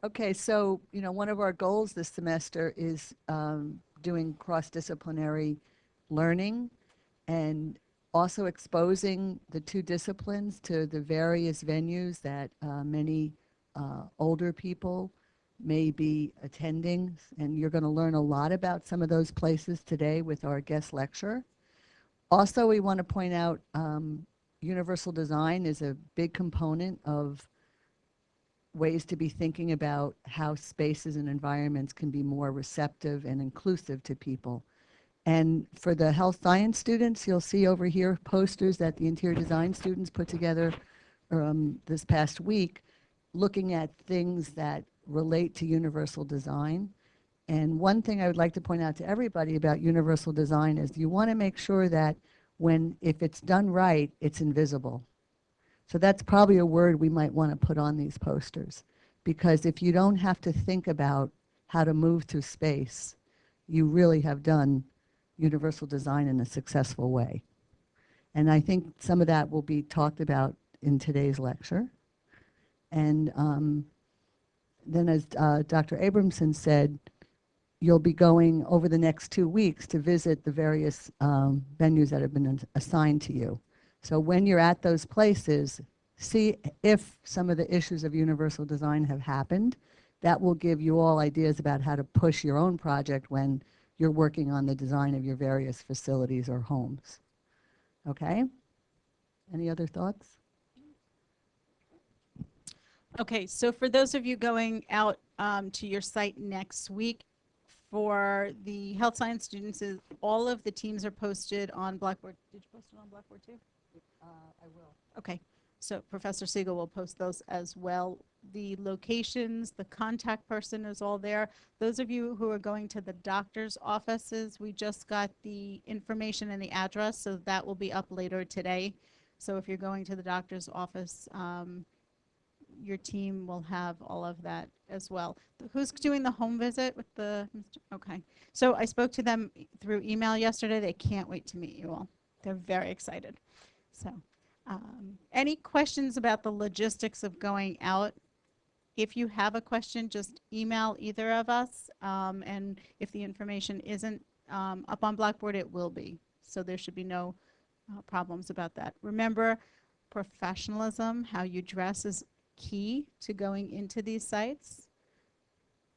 Okay, so, one of our goals this semester is doing cross-disciplinary learning and also exposing the two disciplines to the various venues that many older people may be attending. And you're going to learn a lot about some of those places today with our guest lecturer. Also, we want to point out universal design is a big component of ways to be thinking about how spaces and environments can be more receptive and inclusive to people. And for the health science students, you'll see over here posters that the interior design students put together this past week, looking at things that relate to universal design. And one thing I would like to point out to everybody about universal design is you want to make sure that if it's done right, it's invisible. So that's probably a word we might want to put on these posters, because if you don't have to think about how to move through space, you really have done universal design in a successful way. And I think some of that will be talked about in today's lecture. And then as Dr. Abramson said, you'll be going over the next 2 weeks to visit the various venues that have been assigned to you. So when you're at those places, see if some of the issues of universal design have happened. That will give you all ideas about how to push your own project when you're working on the design of your various facilities or homes. Okay? Any other thoughts? Okay, so for those of you going out to your site next week, for the health science students, all of the teams are posted on Blackboard. Did you post it on Blackboard too? I will. Okay, so Professor Siegel will post those as well. The locations, the contact person is all there. Those of you who are going to the doctor's offices, we just got the information and the address, so that will be up later today. So if you're going to the doctor's office, your team will have all of that as well. Who's doing the home visit with the, okay. So I spoke to them through email yesterday. They can't wait to meet you all. They're very excited. So any questions about the logistics of going out? If you have a question, just email either of us. And if the information isn't up on Blackboard, it will be. So there should be no problems about that. Remember, professionalism, how you dress is key to going into these sites.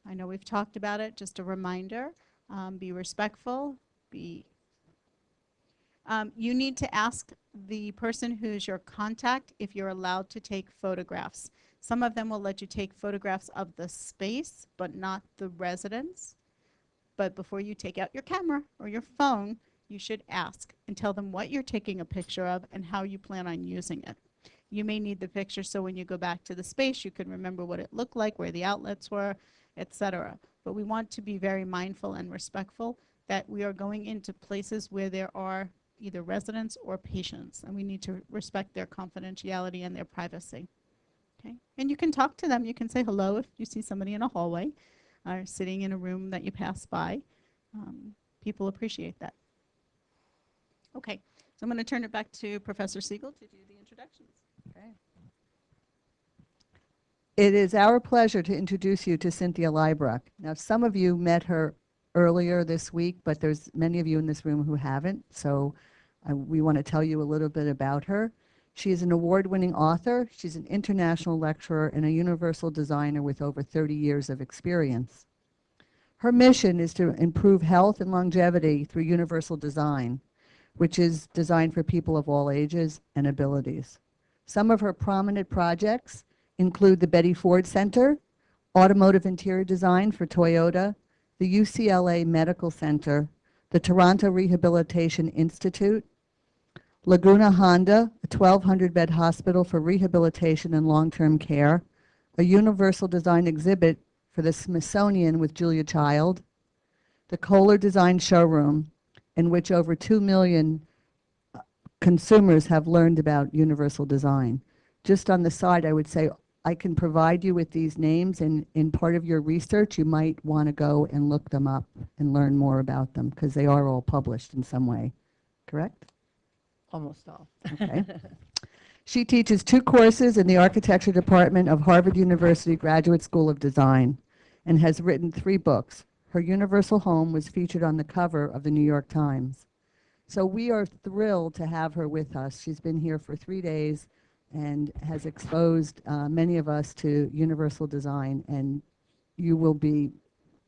I know we've talked about it, just a reminder. Be respectful, you need to ask the person who's your contact if you're allowed to take photographs. Some of them will let you take photographs of the space, but not the residents. But before you take out your camera or your phone, you should ask and tell them what you're taking a picture of and how you plan on using it. You may need the picture so when you go back to the space, you can remember what it looked like, where the outlets were, etc. But we want to be very mindful and respectful that we are going into places where there are either residents or patients, and we need to respect their confidentiality and their privacy. Okay, and you can talk to them. You can say hello if you see somebody in a hallway or sitting in a room that you pass by. People appreciate that. Okay, so I'm going to turn it back to Professor Siegel to do the introductions. Okay. It is our pleasure to introduce you to Cynthia Leibrock. Now, some of you met her earlier this week, but there's many of you in this room who haven't, so we want to tell you a little bit about her. She is an award-winning author. She's an international lecturer and a universal designer with over 30 years of experience. Her mission is to improve health and longevity through universal design, which is designed for people of all ages and abilities. Some of her prominent projects include the Betty Ford Center, automotive interior design for Toyota, the UCLA Medical Center, the Toronto Rehabilitation Institute, Laguna Honda, a 1,200-bed hospital for rehabilitation and long-term care, a universal design exhibit for the Smithsonian with Julia Child, the Kohler Design Showroom, in which over 2 million consumers have learned about universal design. Just on the side, I would say I can provide you with these names, and in part of your research, you might want to go and look them up and learn more about them, because they are all published in some way, correct? Almost all. Okay. She teaches 2 courses in the architecture department of Harvard University Graduate School of Design and has written 3 books. Her universal home was featured on the cover of the New York Times. So we are thrilled to have her with us. She's been here for 3 days and has exposed many of us to universal design, and you will be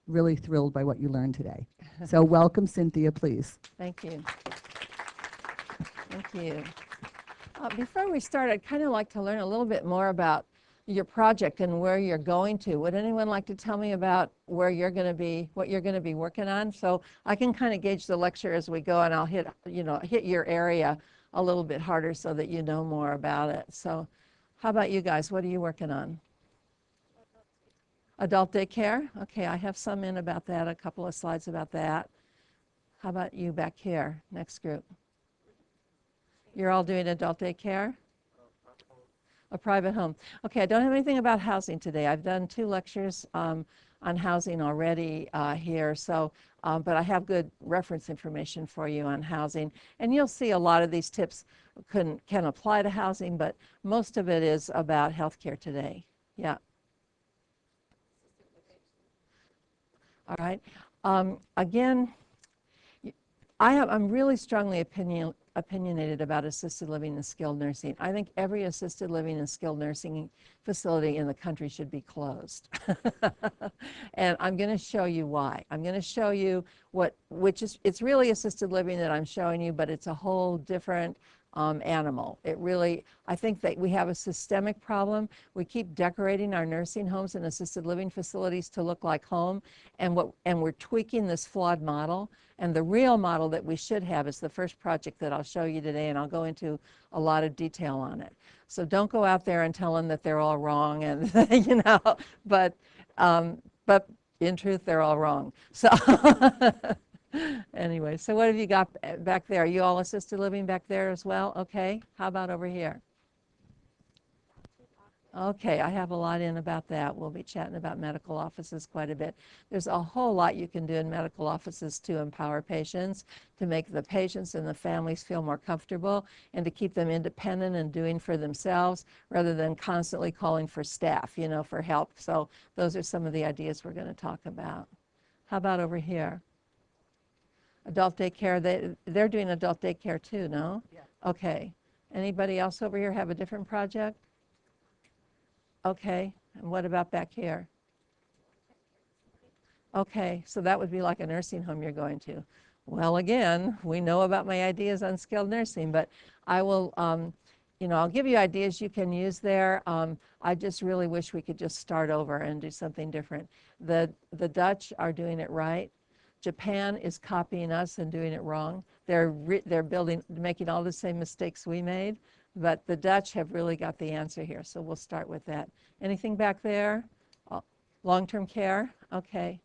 really thrilled by what you learned today. So welcome, Cynthia, please. Thank you. Thank you. Before we start, I'd kind of like to learn a little bit more about your project and where you're going to. Would anyone like to tell me about where you're going to be, what you're going to be working on? So I can kind of gauge the lecture as we go, and I'll hit your area a little bit harder so that you know more about it. So how about you guys? What are you working on? Adult daycare? Okay, I have some in about that, a couple of slides about that. How about you back here, next group? You're all doing adult daycare? A private home. Okay, I don't have anything about housing today. I've done 2 lectures on housing already here, so, but I have good reference information for you on housing. And you'll see a lot of these tips can apply to housing, but most of it is about healthcare today. Yeah. All right. Again, I'm really strongly opinionated about assisted living and skilled nursing. I think every assisted living and skilled nursing facility in the country should be closed. And I'm going to show you why. I'm going to show you it's really assisted living that I'm showing you, but it's a whole different animal. I think that we have a systemic problem. We keep decorating our nursing homes and assisted living facilities to look like home, and we're tweaking this flawed model. And the real model that we should have is the first project that I'll show you today, and I'll go into a lot of detail on it. So don't go out there and tell them that they're all wrong, and but in truth, they're all wrong. So. Anyway, so what have you got back there? Are you all assisted living back there as well? Okay, how about over here? Okay, I have a lot in about that. We'll be chatting about medical offices quite a bit. There's a whole lot you can do in medical offices to empower patients, to make the patients and the families feel more comfortable, and to keep them independent and doing for themselves rather than constantly calling for staff, for help. So those are some of the ideas we're going to talk about. How about over here? Adult daycare, they're doing adult daycare too, no? Yeah. Okay. Anybody else over here have a different project? Okay. And what about back here? Okay, so that would be like a nursing home you're going to. Well, again, we know about my ideas on skilled nursing, but I will, I'll give you ideas you can use there. I just really wish we could just start over and do something different. The Dutch are doing it right. Japan is copying us and doing it wrong. They're making all the same mistakes we made, but the Dutch have really got the answer here. So we'll start with that. Anything back there? Long-term care? Okay.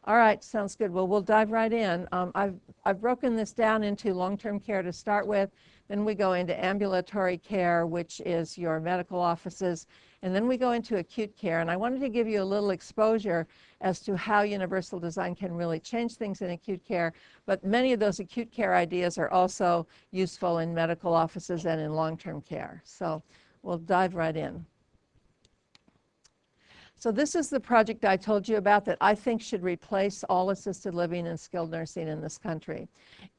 All right, sounds good. Well, we'll dive right in. I've broken this down into long-term care to start with. Then we go into ambulatory care, which is your medical offices. And then we go into acute care. And I wanted to give you a little exposure as to how universal design can really change things in acute care. But many of those acute care ideas are also useful in medical offices and in long-term care. So we'll dive right in. So this is the project I told you about that I think should replace all assisted living and skilled nursing in this country.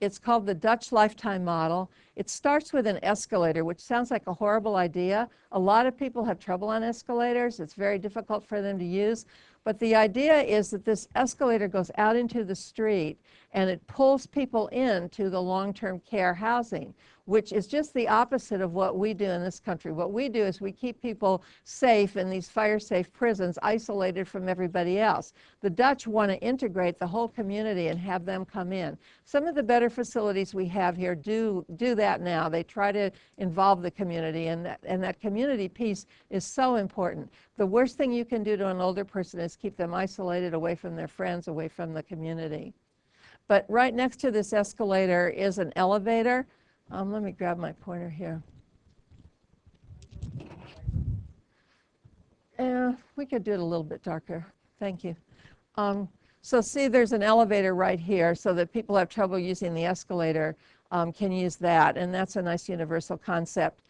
It's called the Dutch Lifetime Model. It starts with an escalator, which sounds like a horrible idea. A lot of people have trouble on escalators. It's very difficult for them to use. But the idea is that this escalator goes out into the street and it pulls people into the long-term care housing, which is just the opposite of what we do in this country. What we do is we keep people safe in these fire-safe prisons, isolated from everybody else. The Dutch want to integrate the whole community and have them come in. Some of the better facilities we have here do that now. They try to involve the community, and that community piece is so important. The worst thing you can do to an older person is keep them isolated, away from their friends, away from the community. But right next to this escalator is an elevator. Let me grab my pointer here. We could do it a little bit darker. Thank you. So see, there's an elevator right here so that people who have trouble using the escalator can use that, and that's a nice universal concept.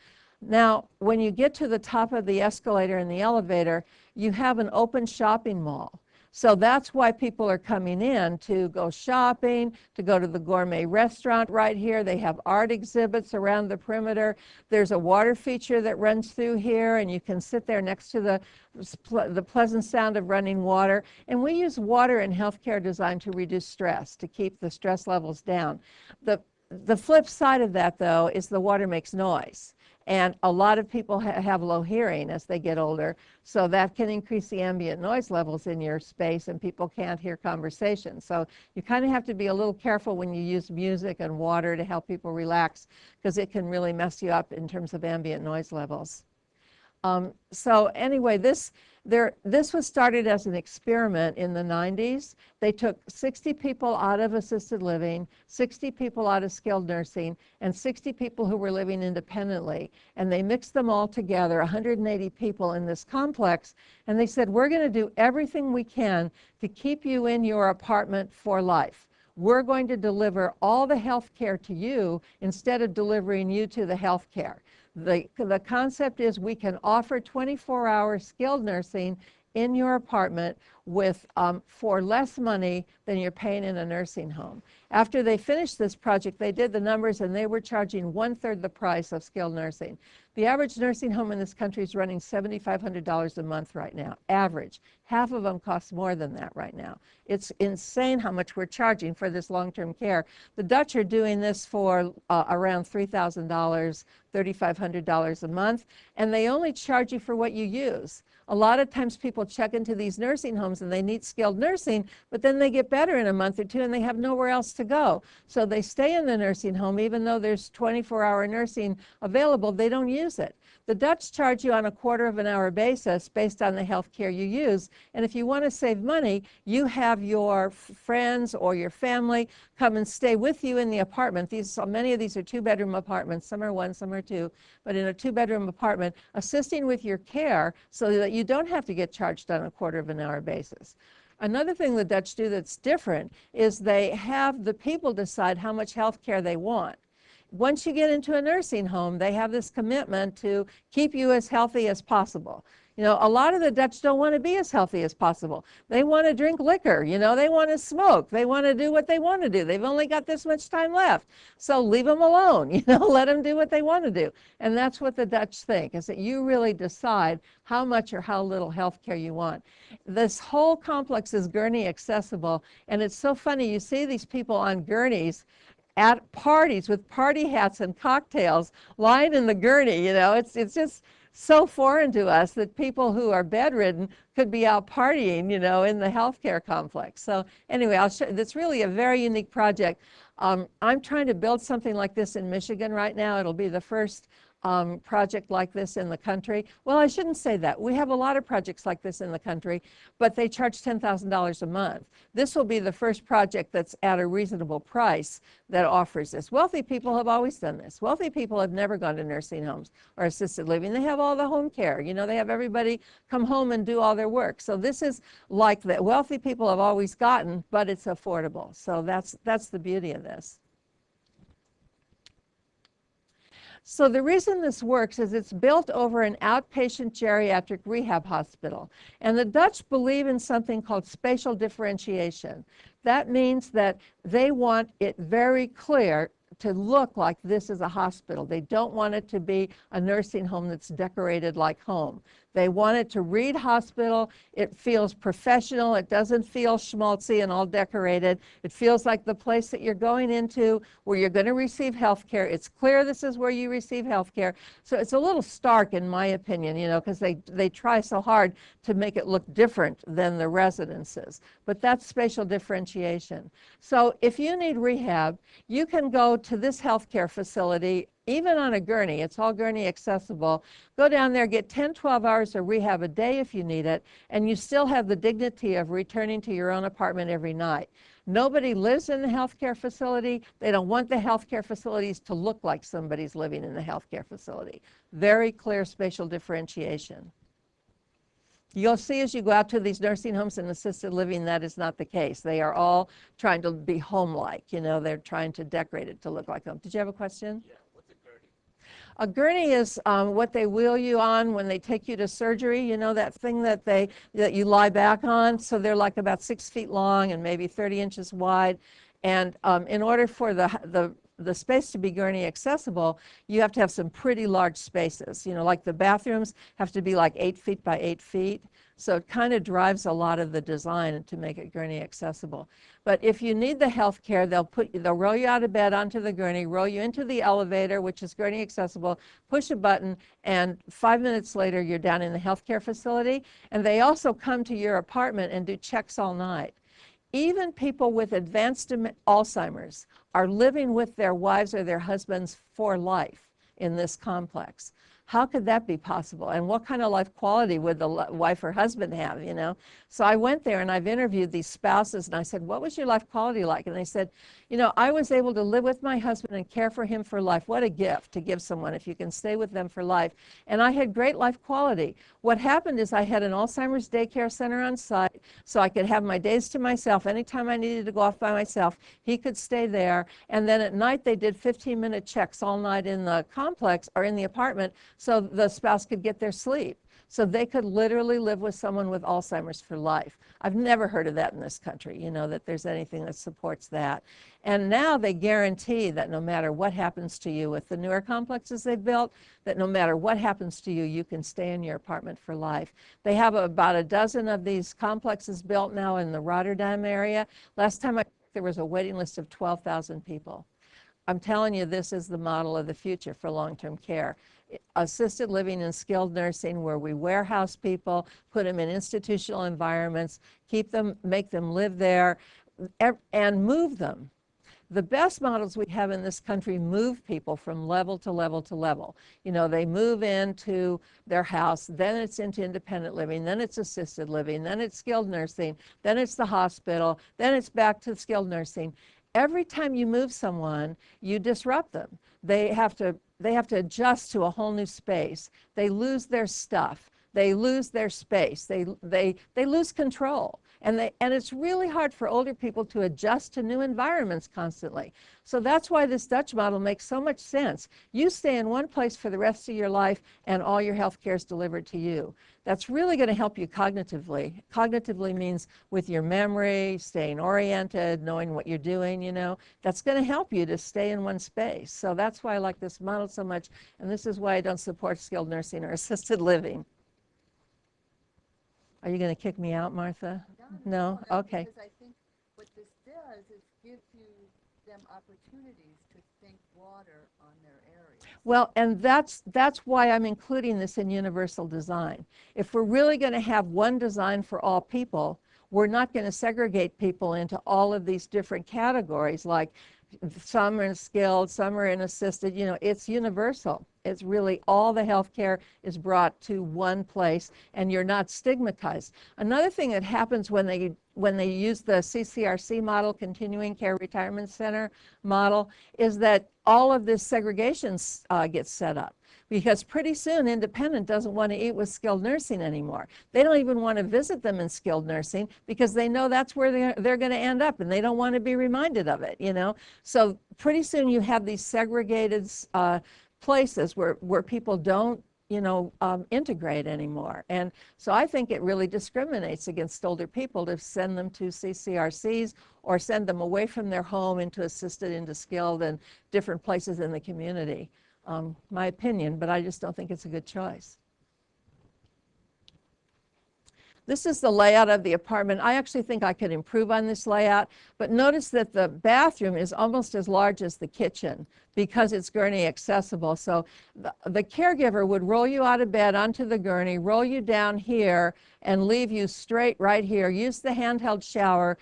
Now, when you get to the top of the escalator and the elevator, you have an open shopping mall. So that's why people are coming in to go shopping, to go to the gourmet restaurant right here. They have art exhibits around the perimeter. There's a water feature that runs through here, and you can sit there next to the pleasant sound of running water. And we use water in healthcare design to reduce stress, to keep the stress levels down. The flip side of that, though, is the water makes noise. And a lot of people have low hearing as they get older, so that can increase the ambient noise levels in your space, and people can't hear conversations. So you kind of have to be a little careful when you use music and water to help people relax, because it can really mess you up in terms of ambient noise levels. So anyway, this was started as an experiment in the 90s. They took 60 people out of assisted living, 60 people out of skilled nursing, and 60 people who were living independently. And they mixed them all together, 180 people in this complex. And they said, we're going to do everything we can to keep you in your apartment for life. We're going to deliver all the health care to you instead of delivering you to the health care. The concept is we can offer 24-hour skilled nursing in your apartment with for less money than you're paying in a nursing home. After they finished this project, they did the numbers, and they were charging 1/3 the price of skilled nursing. The average nursing home in this country is running $7,500 a month right now, average. Half of them cost more than that right now. It's insane how much we're charging for this long-term care. The Dutch are doing this for around $3,000, $3,500 a month, and they only charge you for what you use. A lot of times people check into these nursing homes and they need skilled nursing, but then they get better in a month or two and they have nowhere else to go. So they stay in the nursing home even though there's 24-hour nursing available, they don't use it. The Dutch charge you on a quarter of an hour basis based on the health care you use. And if you want to save money, you have your friends or your family come and stay with you in the apartment. Many of these are 2-bedroom apartments. Some are 1, some are 2. But in a 2-bedroom apartment, assisting with your care so that you don't have to get charged on a quarter of an hour basis. Another thing the Dutch do that's different is they have the people decide how much health care they want. Once you get into a nursing home, they have this commitment to keep you as healthy as possible. You know, a lot of the Dutch don't want to be as healthy as possible. They want to drink liquor, you know, they want to smoke, they want to do what they want to do. They've only got this much time left. So leave them alone, you know, let them do what they want to do. And that's what the Dutch think, is that you really decide how much or how little health care you want. This whole complex is gurney accessible, and it's so funny, you see these people on gurneys at parties with party hats and cocktails lying in the gurney, you know, it's just so foreign to us that people who are bedridden could be out partying, you know, in the healthcare complex. So anyway, I'll show. It's really a very unique project. I'm trying to build something like this in Michigan right now. It'll be the first project like this in the country. Well, I shouldn't say that. We have a lot of projects like this in the country, but they charge $10,000 a month. This will be the first project that's at a reasonable price that offers this. Wealthy people have always done this. Wealthy people have never gone to nursing homes or assisted living. They have all the home care. You know, they have everybody come home and do all their work. So this is like that wealthy people have always gotten, but it's affordable. So that's the beauty of this. So the reason this works is it's built over an outpatient geriatric rehab hospital. And the Dutch believe in something called spatial differentiation. That means that they want it very clear to look like this is a hospital. They don't want it to be a nursing home that's decorated like home. They want it to read hospital. It feels professional. It doesn't feel schmaltzy and all decorated. It feels like the place that you're going into where you're going to receive health care. It's clear this is where you receive health care. So it's a little stark in my opinion, you know, because they try so hard to make it look different than the residences. But that's spatial differentiation. So if you need rehab, you can go to this healthcare facility even on a gurney. It's all gurney accessible. Go down there, get 10, 12 hours of rehab a day if you need it, and you still have the dignity of returning to your own apartment every night. Nobody lives in the healthcare facility. They don't want the healthcare facilities to look like somebody's living in the healthcare facility. Very clear spatial differentiation. You'll see as you go out to these nursing homes and assisted living, that is not the case. They are all trying to be home-like. You know, they're trying to decorate it to look like home. Did you have a question? Yeah, what's a gurney? A gurney is what they wheel you on when they take you to surgery. You know, that thing that you lie back on. So they're like about 6 feet long and maybe 30 inches wide. And in order for the space to be gurney accessible, you have to have some pretty large spaces. You know, like the bathrooms have to be like 8 feet by 8 feet. So it kind of drives a lot of the design to make it gurney accessible. But if you need the health care, they'll roll you out of bed onto the gurney, roll you into the elevator, which is gurney accessible, push a button, and 5 minutes later you're down in the healthcare facility. And they also come to your apartment and do checks all night. Even people with advanced Alzheimer's are living with their wives or their husbands for life in this complex. How could that be possible? And what kind of life quality would the wife or husband have, you know? So I went there and I've interviewed these spouses and I said, what was your life quality like? And they said, you know, I was able to live with my husband and care for him for life. What a gift to give someone if you can stay with them for life. And I had great life quality. What happened is I had an Alzheimer's daycare center on site, so I could have my days to myself. Anytime I needed to go off by myself, he could stay there. And then at night they did 15-minute checks all night in the complex or in the apartment, so the spouse could get their sleep. So they could literally live with someone with Alzheimer's for life. I've never heard of that in this country, you know, that there's anything that supports that. And now they guarantee that no matter what happens to you with the newer complexes they've built, that no matter what happens to you, you can stay in your apartment for life. They have about a dozen of these complexes built now in the Rotterdam area. Last time I checked, there was a waiting list of 12,000 people. I'm telling you, this is the model of the future for long-term care. Assisted living and skilled nursing, where we warehouse people, put them in institutional environments, make them live there, and move them. The best models we have in this country move people from level to level to level. You know, they move into their house, then it's into independent living, then it's assisted living, then it's skilled nursing, then it's the hospital, then it's back to skilled nursing. Every time you move someone, you disrupt them. They have to adjust to a whole new space. They lose their stuff. They lose their space. They lose control. And it's really hard for older people to adjust to new environments constantly. So that's why this Dutch model makes so much sense. You stay in one place for the rest of your life and all your health care is delivered to you. That's really going to help you cognitively. Cognitively means with your memory, staying oriented, knowing what you're doing, you know. That's going to help you to stay in one space. So that's why I like this model so much. And this is why I don't support skilled nursing or assisted living. Are you going to kick me out, Martha? No? Okay. Because I think what this does is gives them opportunities to think broader on their areas. Well, and that's why I'm including this in universal design. If we're really going to have one design for all people, we're not going to segregate people into all of these different categories, like some are in skilled, some are in assisted. You know, it's universal. It's really all the health care is brought to one place and you're not stigmatized. Another thing that happens when they use the CCRC model, Continuing Care Retirement Center model, is that all of this segregation gets set up. Because pretty soon independent doesn't want to eat with skilled nursing anymore. They don't even want to visit them in skilled nursing because they know that's where they're going to end up and they don't want to be reminded of it, you know. So pretty soon you have these segregated places where people don't, you know, integrate anymore. And so I think it really discriminates against older people to send them to CCRCs or send them away from their home into assisted, into skilled, and different places in the community. My opinion, but I just don't think it's a good choice. This is the layout of the apartment. I actually think I could improve on this layout, but notice that the bathroom is almost as large as the kitchen because it's gurney accessible. So the caregiver would roll you out of bed onto the gurney, roll you down here, and leave you straight right here. Use the handheld shower,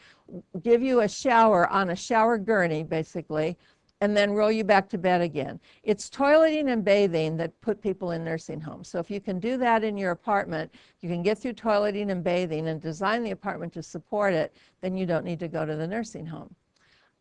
give you a shower on a shower gurney, basically, and then roll you back to bed again. It's toileting and bathing that put people in nursing homes. So if you can do that in your apartment, you can get through toileting and bathing and design the apartment to support it, then you don't need to go to the nursing home.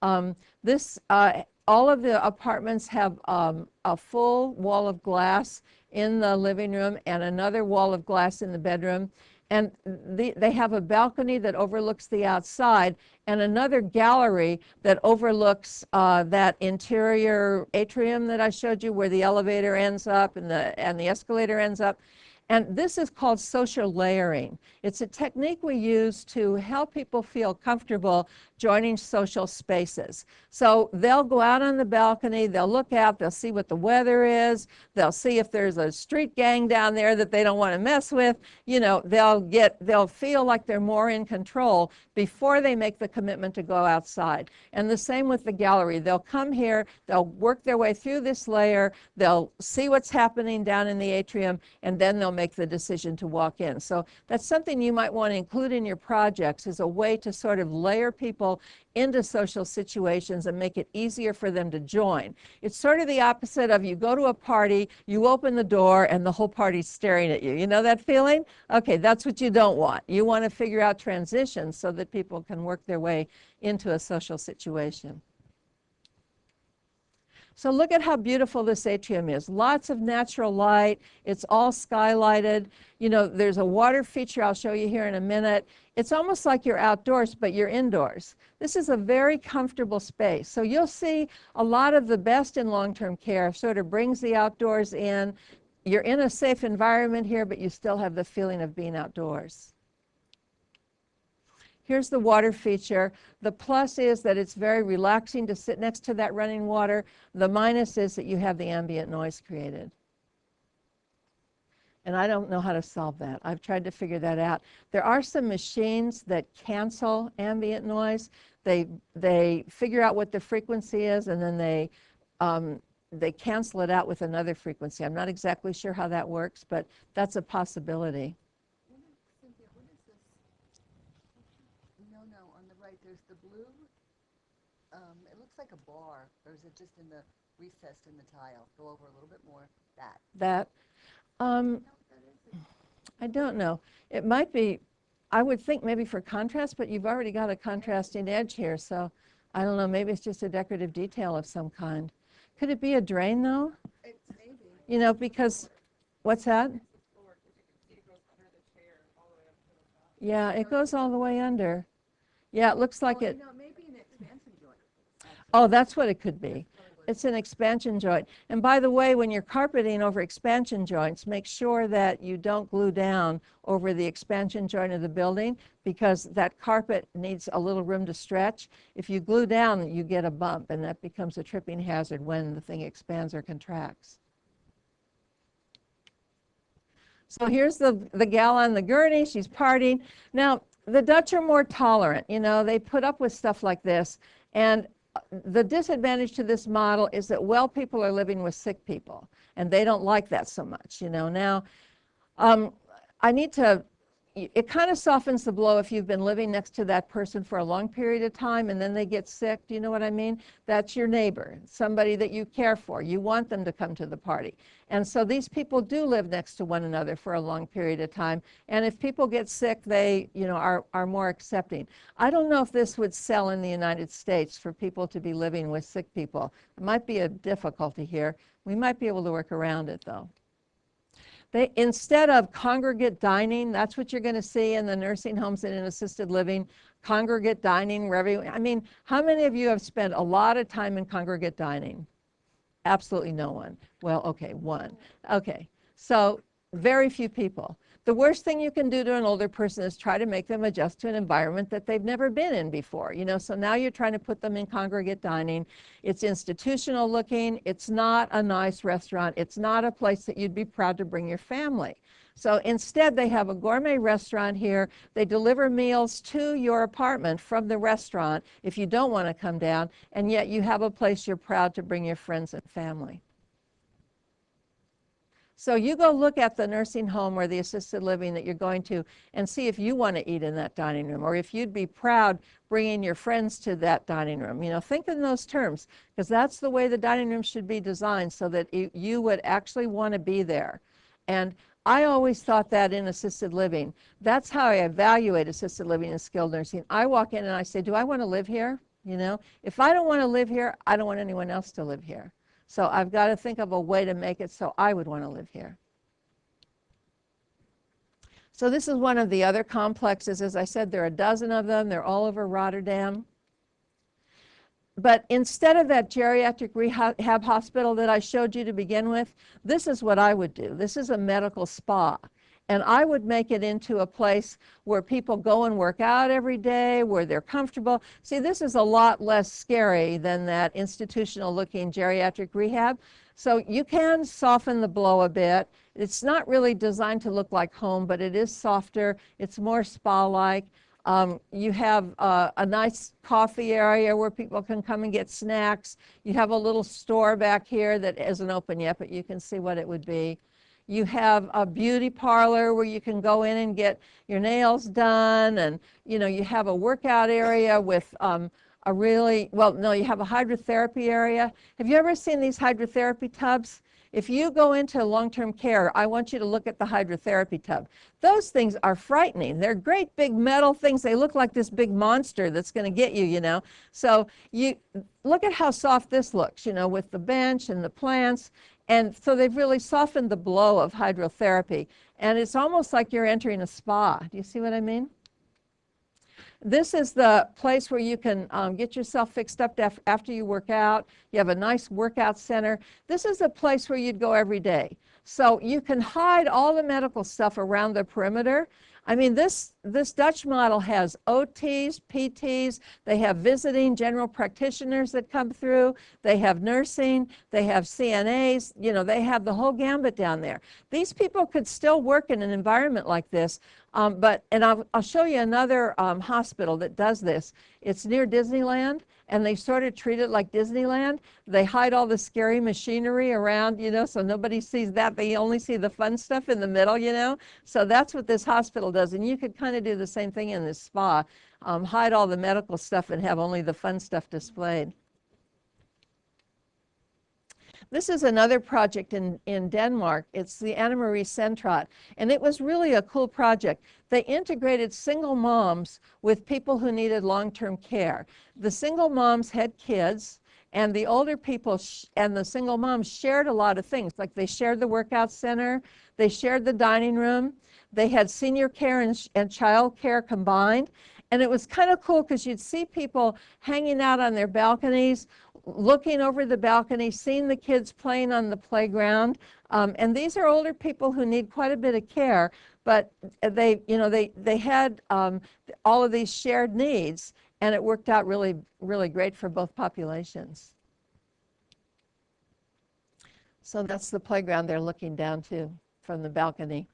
All of the apartments have a full wall of glass in the living room and another wall of glass in the bedroom. And they have a balcony that overlooks the outside and another gallery that overlooks that interior atrium that I showed you where the elevator ends up and the escalator ends up. And this is called social layering. It's a technique we use to help people feel comfortable joining social spaces. So they'll go out on the balcony, they'll look out, they'll see what the weather is, they'll see if there's a street gang down there that they don't want to mess with. You know, they'll feel like they're more in control before they make the commitment to go outside. And the same with the gallery. They'll come here, they'll work their way through this layer, they'll see what's happening down in the atrium, and then they'll make the decision to walk in. So that's something you might want to include in your projects as a way to sort of layer people into social situations and make it easier for them to join. It's sort of the opposite of you go to a party, you open the door, and the whole party's staring at you. You know that feeling? Okay, that's what you don't want. You want to figure out transitions so that people can work their way into a social situation. So look at how beautiful this atrium is. Lots of natural light. It's all skylighted. You know, there's a water feature I'll show you here in a minute. It's almost like you're outdoors, but you're indoors. This is a very comfortable space. So you'll see a lot of the best in long-term care sort of brings the outdoors in. You're in a safe environment here, but you still have the feeling of being outdoors. Here's the water feature. The plus is that it's very relaxing to sit next to that running water. The minus is that you have the ambient noise created. And I don't know how to solve that. I've tried to figure that out. There are some machines that cancel ambient noise. They figure out what the frequency is, and then they cancel it out with another frequency. I'm not exactly sure how that works, but that's a possibility. Cynthia, what is this? No, on the right, there's the blue. It looks like a bar, or is it just in the recessed in the tile? Go over a little bit more. That. I don't know. It might be, I would think maybe for contrast, but you've already got a contrasting edge here, so I don't know, maybe it's just a decorative detail of some kind. Could it be a drain, though? It's maybe. You know, because, what's that? Yeah, it goes all the way under. Yeah, it looks like it. No, maybe an expansion joint. Oh, that's what it could be. It's an expansion joint. And by the way, when you're carpeting over expansion joints, make sure that you don't glue down over the expansion joint of the building, because that carpet needs a little room to stretch. If you glue down, you get a bump, and that becomes a tripping hazard when the thing expands or contracts. So here's the gal on the gurney. She's partying. Now, the Dutch are more tolerant. You know, they put up with stuff like this. And the disadvantage to this model is that well people are living with sick people, and they don't like that so much, you know. Now, it kind of softens the blow if you've been living next to that person for a long period of time and then they get sick. Do you know what I mean? That's your neighbor, somebody that you care for. You want them to come to the party. And so these people do live next to one another for a long period of time. And if people get sick, they, you know, are more accepting. I don't know if this would sell in the United States for people to be living with sick people. It might be a difficulty here. We might be able to work around it, though. Instead of congregate dining, that's what you're going to see in the nursing homes and in assisted living, congregate dining wherever I mean, how many of you have spent a lot of time in congregate dining? Absolutely no one. Well, okay, one. Okay, so very few people. The worst thing you can do to an older person is try to make them adjust to an environment that they've never been in before. You know, so now you're trying to put them in congregate dining. It's institutional looking. It's not a nice restaurant. It's not a place that you'd be proud to bring your family. So instead, they have a gourmet restaurant here. They deliver meals to your apartment from the restaurant if you don't want to come down, and yet you have a place you're proud to bring your friends and family. So you go look at the nursing home or the assisted living that you're going to and see if you want to eat in that dining room, or if you'd be proud bringing your friends to that dining room. You know, think in those terms, because that's the way the dining room should be designed, so that you would actually want to be there. And I always thought that in assisted living. That's how I evaluate assisted living and skilled nursing. I walk in and I say, do I want to live here? You know, if I don't want to live here, I don't want anyone else to live here. So I've got to think of a way to make it so I would want to live here. So this is one of the other complexes. As I said, there are a dozen of them. They're all over Rotterdam. But instead of that geriatric rehab hospital that I showed you to begin with, this is what I would do. This is a medical spa. And I would make it into a place where people go and work out every day, where they're comfortable. See, this is a lot less scary than that institutional-looking geriatric rehab. So you can soften the blow a bit. It's not really designed to look like home, but it is softer. It's more spa-like. You have a nice coffee area where people can come and get snacks. You have a little store back here that isn't open yet, but you can see what it would be. You have a beauty parlor where you can go in and get your nails done, and you have a workout area with you have a hydrotherapy area. Have you ever seen these hydrotherapy tubs? If you go into long-term care, I want you to look at the hydrotherapy tub. Those things are frightening. They're great big metal things. They look like this big monster that's going to get you, So you look at how soft this looks, with the bench and the plants. And so they've really softened the blow of hydrotherapy. And it's almost like you're entering a spa. Do you see what I mean? This is the place where you can get yourself fixed up after you work out. You have a nice workout center. This is a place where you'd go every day. So you can hide all the medical stuff around the perimeter. I mean, this Dutch model has OTs, PTs, they have visiting general practitioners that come through, they have nursing, they have CNAs, they have the whole gambit down there. These people could still work in an environment like this, and I'll show you another hospital that does this. It's near Disneyland, and they sort of treat it like Disneyland. They hide all the scary machinery around, so nobody sees that. They only see the fun stuff in the middle, So that's what this hospital does. And you could kind of do the same thing in this spa. Hide all the medical stuff and have only the fun stuff displayed. This is another project in Denmark. It's the Anna Marie Centrat, and it was really a cool project. They integrated single moms with people who needed long-term care. The single moms had kids, and the older people and the single moms shared a lot of things. Like they shared the workout center, they shared the dining room, they had senior care and child care combined. And it was kind of cool because you'd see people hanging out on their balconies, looking over the balcony, seeing the kids playing on the playground. And these are older people who need quite a bit of care, but they had all of these shared needs, and it worked out really, really great for both populations. So that's the playground they're looking down to from the balcony.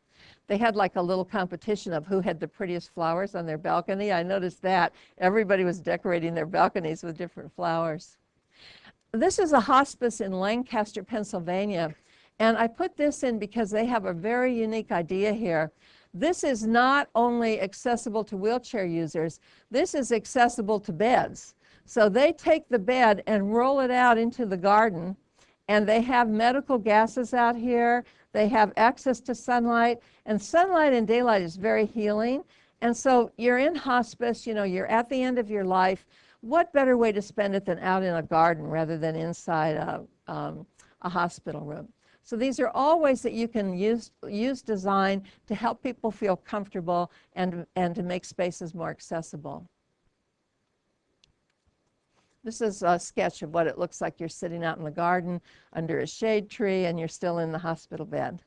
They had like a little competition of who had the prettiest flowers on their balcony. I noticed that. Everybody was decorating their balconies with different flowers. This is a hospice in Lancaster, Pennsylvania, and I put this in because they have a very unique idea here. This is not only accessible to wheelchair users, this is accessible to beds. So they take the bed and roll it out into the garden, and they have medical gases out here. They have access to sunlight, and sunlight and daylight is very healing. And so you're in hospice, you're at the end of your life. What better way to spend it than out in a garden rather than inside a hospital room? So these are all ways that you can use design to help people feel comfortable and to make spaces more accessible. This is a sketch of what it looks like. You're sitting out in the garden under a shade tree and you're still in the hospital bed.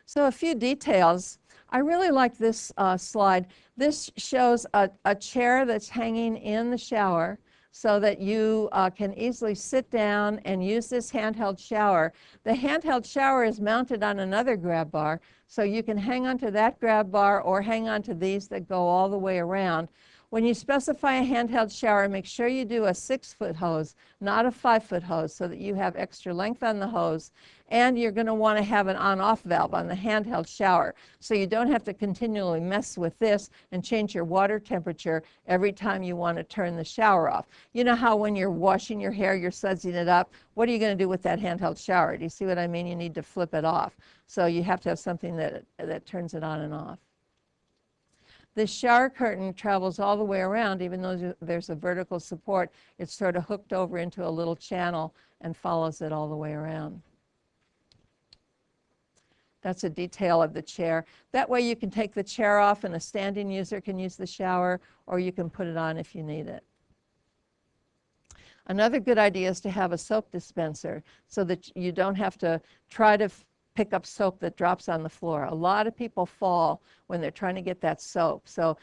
So a few details. I really like this slide. This shows a chair that's hanging in the shower so that you can easily sit down and use this handheld shower. The handheld shower is mounted on another grab bar, so you can hang onto that grab bar or hang onto these that go all the way around. When you specify a handheld shower, make sure you do a 6-foot hose, not a 5-foot hose, so that you have extra length on the hose. And you're going to want to have an on-off valve on the handheld shower, so you don't have to continually mess with this and change your water temperature every time you want to turn the shower off. You know how when you're washing your hair, you're sudsing it up? What are you going to do with that handheld shower? Do you see what I mean? You need to flip it off. So you have to have something that turns it on and off. This shower curtain travels all the way around. Even though there's a vertical support, it's sort of hooked over into a little channel and follows it all the way around. That's a detail of the chair. That way you can take the chair off and a standing user can use the shower, or you can put it on if you need it. Another good idea is to have a soap dispenser so that you don't have to try to pick up soap that drops on the floor. A lot of people fall when they're trying to get that soap. So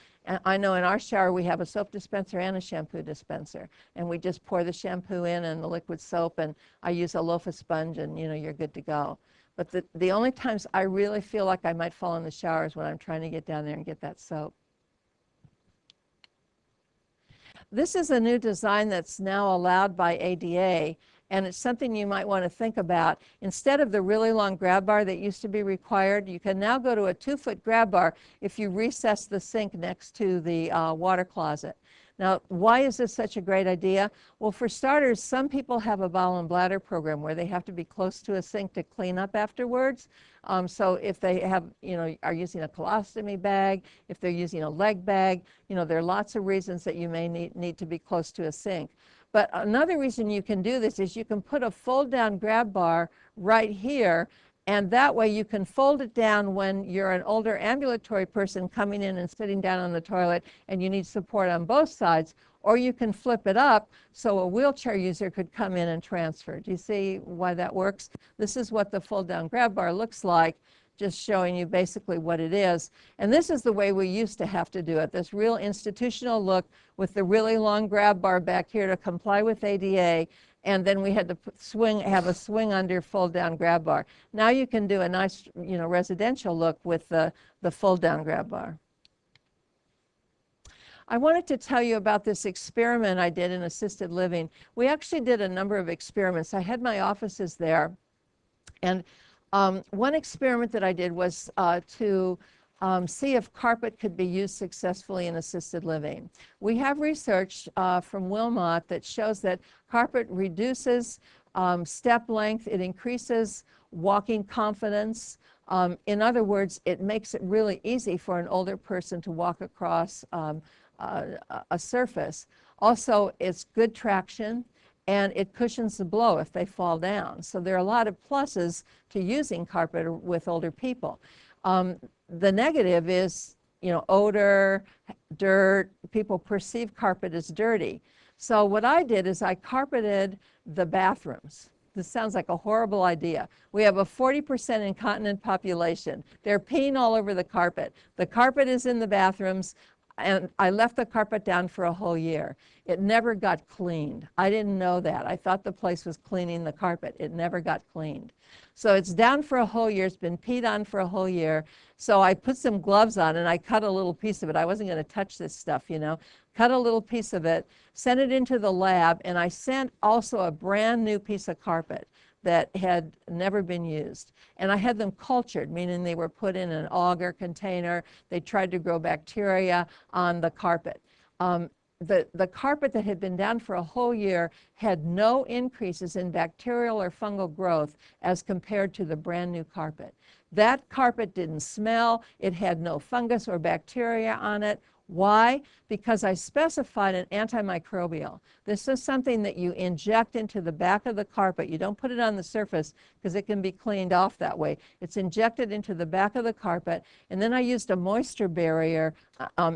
I know in our shower we have a soap dispenser and a shampoo dispenser, and we just pour the shampoo in and the liquid soap, and I use a loofah sponge, and you're good to go. But the only times I really feel like I might fall in the shower is when I'm trying to get down there and get that soap. This is a new design that's now allowed by ADA, and it's something you might want to think about. Instead of the really long grab bar that used to be required, you can now go to a 2-foot grab bar if you recess the sink next to the water closet. Now, why is this such a great idea? Well, for starters, some people have a bowel and bladder program where they have to be close to a sink to clean up afterwards. So if they have, are using a colostomy bag, if they're using a leg bag, there are lots of reasons that you may need to be close to a sink. But another reason you can do this is you can put a fold-down grab bar right here, and that way you can fold it down when you're an older ambulatory person coming in and sitting down on the toilet and you need support on both sides, or you can flip it up so a wheelchair user could come in and transfer. Do you see why that works? This is what the fold-down grab bar looks like, just showing you basically what it is. And this is the way we used to have to do it, this real institutional look with the really long grab bar back here to comply with ADA. And then we had to have a swing under fold-down grab bar. Now you can do a nice, residential look with the fold-down grab bar. I wanted to tell you about this experiment I did in assisted living. We actually did a number of experiments. I had my offices there, and one experiment that I did was to see if carpet could be used successfully in assisted living. We have research from Wilmot that shows that carpet reduces step length, it increases walking confidence. In other words, it makes it really easy for an older person to walk across a surface. Also, it's good traction, and it cushions the blow if they fall down. So there are a lot of pluses to using carpet with older people. The negative is, odor, dirt. People perceive carpet as dirty. So what I did is I carpeted the bathrooms. This sounds like a horrible idea. We have a 40% incontinent population. They're peeing all over the carpet. The carpet is in the bathrooms, and I left the carpet down for a whole year. It never got cleaned. I didn't know that. I thought the place was cleaning the carpet. It never got cleaned. So it's down for a whole year. It's been peed on for a whole year. So I put some gloves on and I cut a little piece of it. I wasn't going to touch this stuff, Cut a little piece of it, sent it into the lab, and I sent also a brand new piece of carpet that had never been used. And I had them cultured, meaning they were put in an agar container. They tried to grow bacteria on the carpet. The carpet that had been down for a whole year had no increases in bacterial or fungal growth as compared to the brand new carpet. That carpet didn't smell. It had no fungus or bacteria on it. Why? Because I specified an antimicrobial. This is something that you inject into the back of the carpet. You don't put it on the surface because it can be cleaned off that way. It's injected into the back of the carpet, and then I used a moisture barrier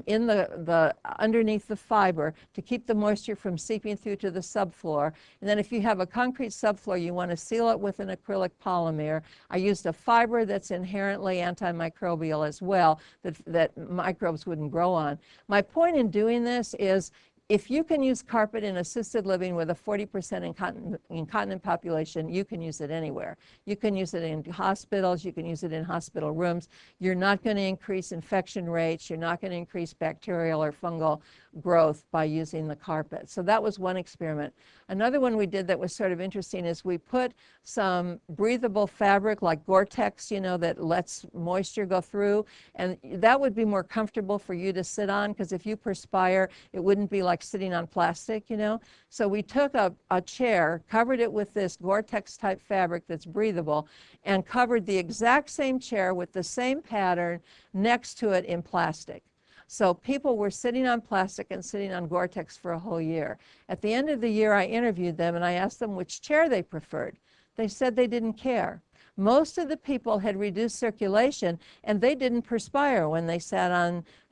in the underneath the fiber to keep the moisture from seeping through to the subfloor. And then if you have a concrete subfloor, you want to seal it with an acrylic polymer. I used a fiber that's inherently antimicrobial as well, that microbes wouldn't grow on. My point in doing this is, if you can use carpet in assisted living with a 40% incontinent population, you can use it anywhere. You can use it in hospitals, you can use it in hospital rooms. You're not going to increase infection rates, you're not going to increase bacterial or fungal growth by using the carpet. So that was one experiment. Another one we did that was sort of interesting is we put some breathable fabric like Gore-Tex, that lets moisture go through, and that would be more comfortable for you to sit on, because if you perspire, it wouldn't be like sitting on plastic, So we took a chair, covered it with this Gore-Tex type fabric that's breathable, and covered the exact same chair with the same pattern next to it in plastic. So people were sitting on plastic and sitting on Gore-Tex for a whole year. At the end of the year, I interviewed them and I asked them which chair they preferred. They said they didn't care. Most of the people had reduced circulation, and they didn't perspire when they sat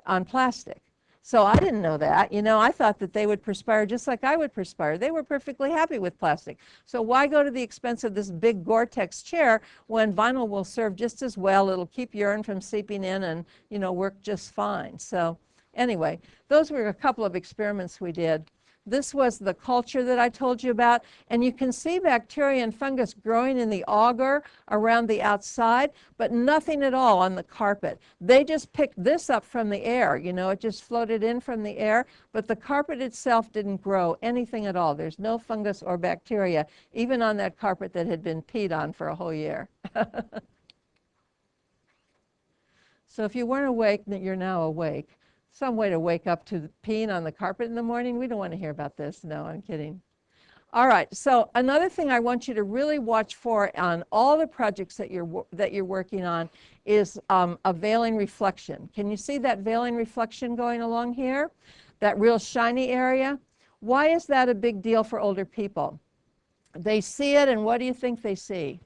on plastic. So I didn't know that. You know, I thought that they would perspire just like I would perspire. They were perfectly happy with plastic. So why go to the expense of this big Gore-Tex chair when vinyl will serve just as well? It'll keep urine from seeping in and, you know, work just fine. So anyway, those were a couple of experiments we did. This was the culture that I told you about, and you can see bacteria and fungus growing in the auger around the outside, but nothing at all on the carpet. They just picked this up from the air, you know, it just floated in from the air, but the carpet itself didn't grow anything at all. There's no fungus or bacteria, even on that carpet that had been peed on for a whole year. So if you weren't awake, you're now awake. Some way to wake up to peeing on the carpet in the morning. We don't want to hear about this. No, I'm kidding. All right, so another thing I want you to really watch for on all the projects that you're working on is a veiling reflection. Can you see that veiling reflection going along here? That real shiny area? Why is that a big deal for older people? They see it, and what do you think they see?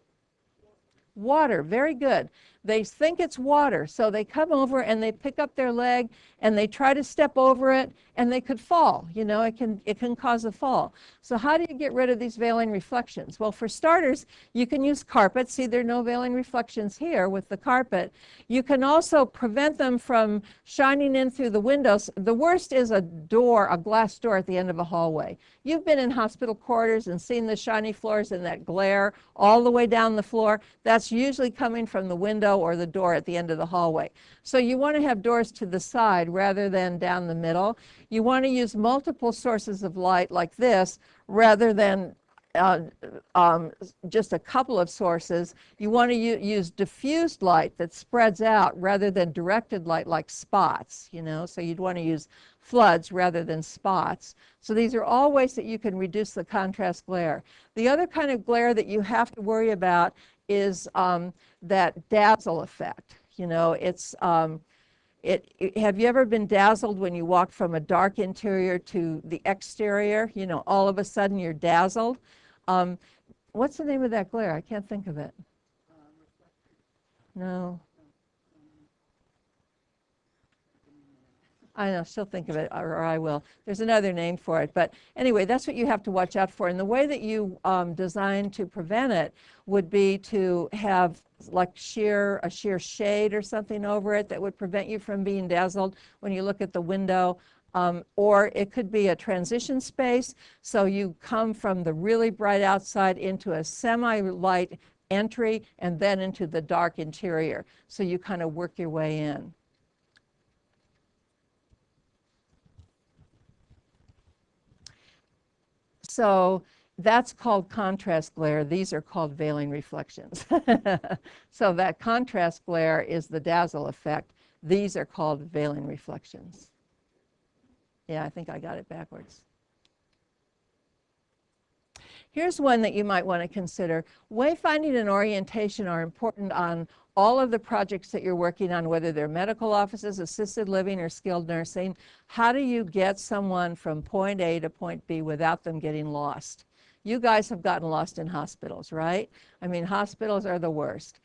Water. Very good. They think it's water, so they come over and they pick up their leg and they try to step over it, and they could fall. You know, it can cause a fall. So how do you get rid of these veiling reflections? Well, for starters, you can use carpet. See, there are no veiling reflections here with the carpet. You can also prevent them from shining in through the windows. The worst is a door, a glass door at the end of a hallway. You've been in hospital corridors and seen the shiny floors and that glare all the way down the floor. That's usually coming from the window or the door at the end of the hallway. So you want to have doors to the side rather than down the middle. You want to use multiple sources of light like this rather than just a couple of sources. You want to use diffused light that spreads out rather than directed light like spots, you know, so you'd want to use floods rather than spots. So these are all ways that you can reduce the contrast glare. The other kind of glare that you have to worry about is that dazzle effect. You know, it's have you ever been dazzled when you walk from a dark interior to the exterior? You know, all of a sudden you're dazzled. What's the name of that glare? I can't think of it. No. I know, she'll think of it, or I will. There's another name for it. But anyway, that's what you have to watch out for. And the way that you design to prevent it would be to have like a sheer shade or something over it that would prevent you from being dazzled when you look at the window. Or it could be a transition space, so you come from the really bright outside into a semi-light entry and then into the dark interior. So you kind of work your way in. So that's called contrast glare. These are called veiling reflections. So that contrast glare is the dazzle effect. These are called veiling reflections. Yeah, I think I got it backwards. Here's one that you might want to consider. Wayfinding and orientation are important on all of the projects that you're working on, whether they're medical offices, assisted living, or skilled nursing. How do you get someone from point A to point B without them getting lost? You guys have gotten lost in hospitals, right? I mean, hospitals are the worst,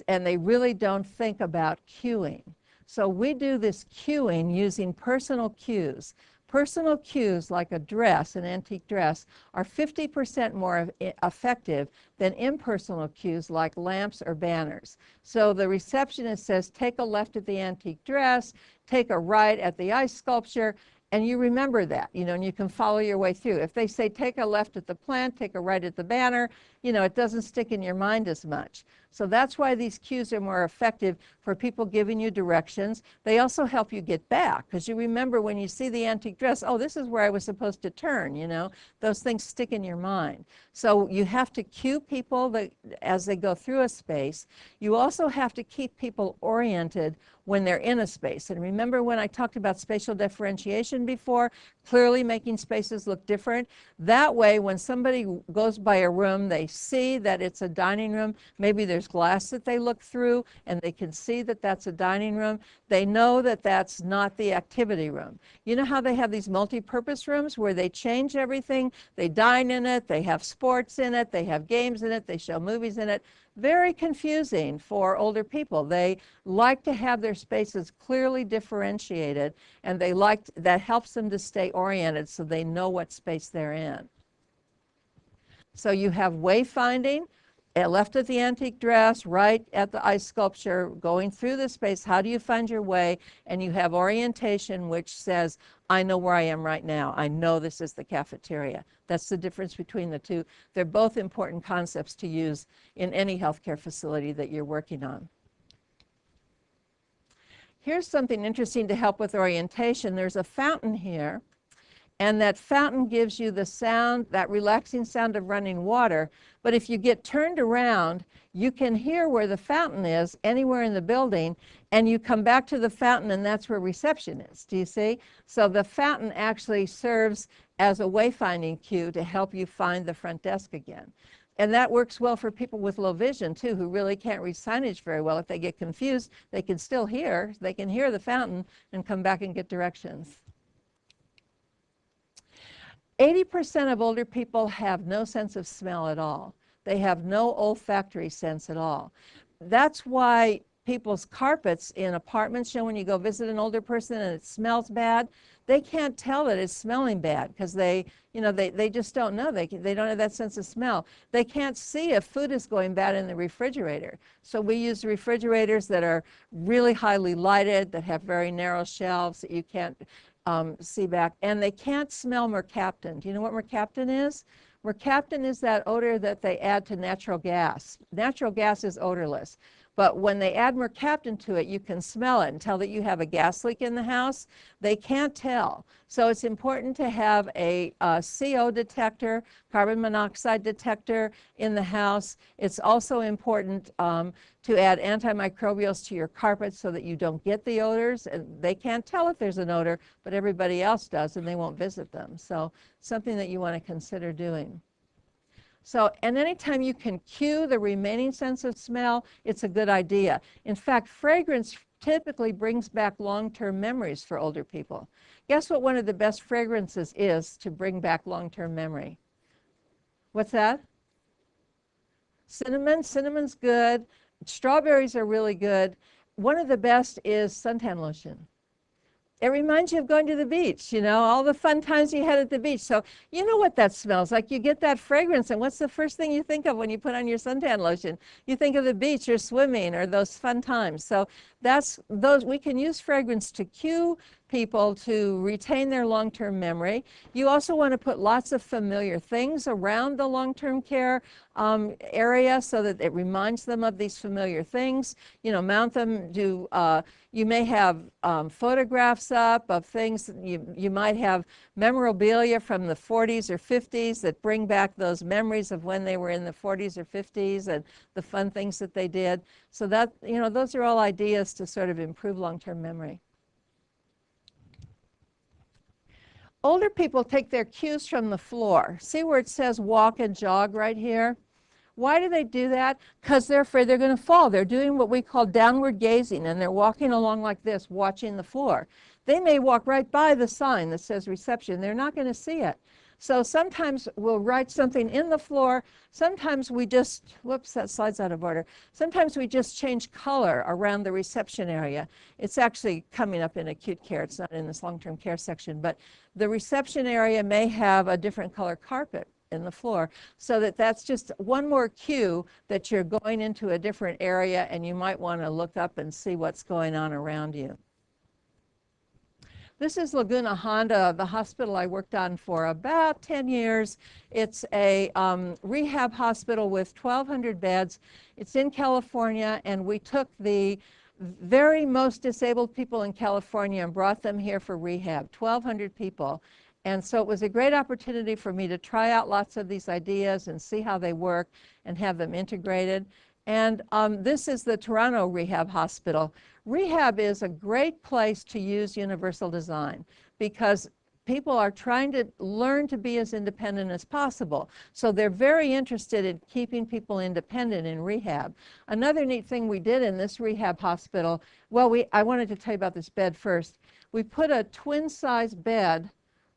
and they really don't think about cueing. So we do this cueing using personal cues. Personal cues like a dress, an antique dress, are 50% more effective than impersonal cues like lamps or banners. So the receptionist says, take a left at the antique dress, take a right at the ice sculpture, and you remember that, you know, and you can follow your way through. If they say, take a left at the plant, take a right at the banner, you know, it doesn't stick in your mind as much. So that's why these cues are more effective for people giving you directions. They also help you get back, because you remember when you see the antique dress, oh, this is where I was supposed to turn, you know. Those things stick in your mind. So you have to cue people as they go through a space. You also have to keep people oriented when they're in a space. And remember when I talked about spatial differentiation before, clearly making spaces look different? That way, when somebody goes by a room, they see that it's a dining room, maybe there's there's glass that they look through and they can see that that's a dining room. They know that that's not the activity room. You know how they have these multi-purpose rooms where they change everything? They dine in it, they have sports in it, they have games in it, they show movies in it. Very confusing for older people. They like to have their spaces clearly differentiated, and that helps them to stay oriented so they know what space they're in. So you have wayfinding, left at the antique dress, right at the ice sculpture, going through the space. How do you find your way? And you have orientation, which says, I know where I am right now. I know this is the cafeteria. That's the difference between the two. They're both important concepts to use in any healthcare facility that you're working on. Here's something interesting to help with orientation. There's a fountain here. And that fountain gives you the sound, that relaxing sound of running water. But if you get turned around, you can hear where the fountain is anywhere in the building, and you come back to the fountain, and that's where reception is. Do you see? So the fountain actually serves as a wayfinding cue to help you find the front desk again. And that works well for people with low vision, too, who really can't read signage very well. If they get confused, they can still hear. They can hear the fountain and come back and get directions. 80% of older people have no sense of smell at all. They have no olfactory sense at all. That's why people's carpets in apartments, when you go visit an older person and it smells bad, they can't tell that it's smelling bad because they just don't know. They don't have that sense of smell. They can't see if food is going bad in the refrigerator. So we use refrigerators that are really highly lighted, that have very narrow shelves that you can't see back, and they can't smell mercaptan. Do you know what mercaptan is? Mercaptan is that odor that they add to natural gas. Natural gas is odorless, but when they add mercaptan to it, you can smell it and tell that you have a gas leak in the house. They can't tell. So it's important to have a CO detector, carbon monoxide detector in the house. It's also important to add antimicrobials to your carpet so that you don't get the odors. And they can't tell if there's an odor, but everybody else does, and they won't visit them. So something that you want to consider doing. So, and anytime you can cue the remaining sense of smell, it's a good idea. In fact, fragrance typically brings back long-term memories for older people. Guess what one of the best fragrances is to bring back long-term memory? What's that? Cinnamon. Cinnamon's good. Strawberries are really good. One of the best is suntan lotion. It reminds you of going to the beach, all the fun times you had at the beach. So you know what that smells like. You get that fragrance, and what's the first thing you think of when you put on your suntan lotion? You think of the beach or swimming or those fun times. So we can use fragrance to cue people to retain their long-term memory. You also want to put lots of familiar things around the long-term care area so that it reminds them of these familiar things. Mount them. You may have photographs up of things. You might have memorabilia from the 40s or 50s that bring back those memories of when they were in the 40s or 50s and the fun things that they did. So that, those are all ideas to sort of improve long-term memory. Older people take their cues from the floor. See where it says walk and jog right here? Why do they do that? Because they're afraid they're going to fall. They're doing what we call downward gazing, and they're walking along like this, watching the floor. They may walk right by the sign that says reception. They're not going to see it. So sometimes we'll write something in the floor. Sometimes we just, whoops, that slide's out of order. Sometimes we just change color around the reception area. It's actually coming up in acute care. It's not in this long-term care section, but the reception area may have a different color carpet in the floor, so that's just one more cue that you're going into a different area, and you might want to look up and see what's going on around you. This is Laguna Honda, the hospital I worked on for about 10 years. It's a rehab hospital with 1,200 beds. It's in California, and we took the very most disabled people in California and brought them here for rehab, 1,200 people. And so it was a great opportunity for me to try out lots of these ideas and see how they work and have them integrated. And this is the Toronto Rehab Hospital. Rehab is a great place to use universal design because people are trying to learn to be as independent as possible. So they're very interested in keeping people independent in rehab. Another neat thing we did in this rehab hospital, well, I wanted to tell you about this bed first. We put a twin-size bed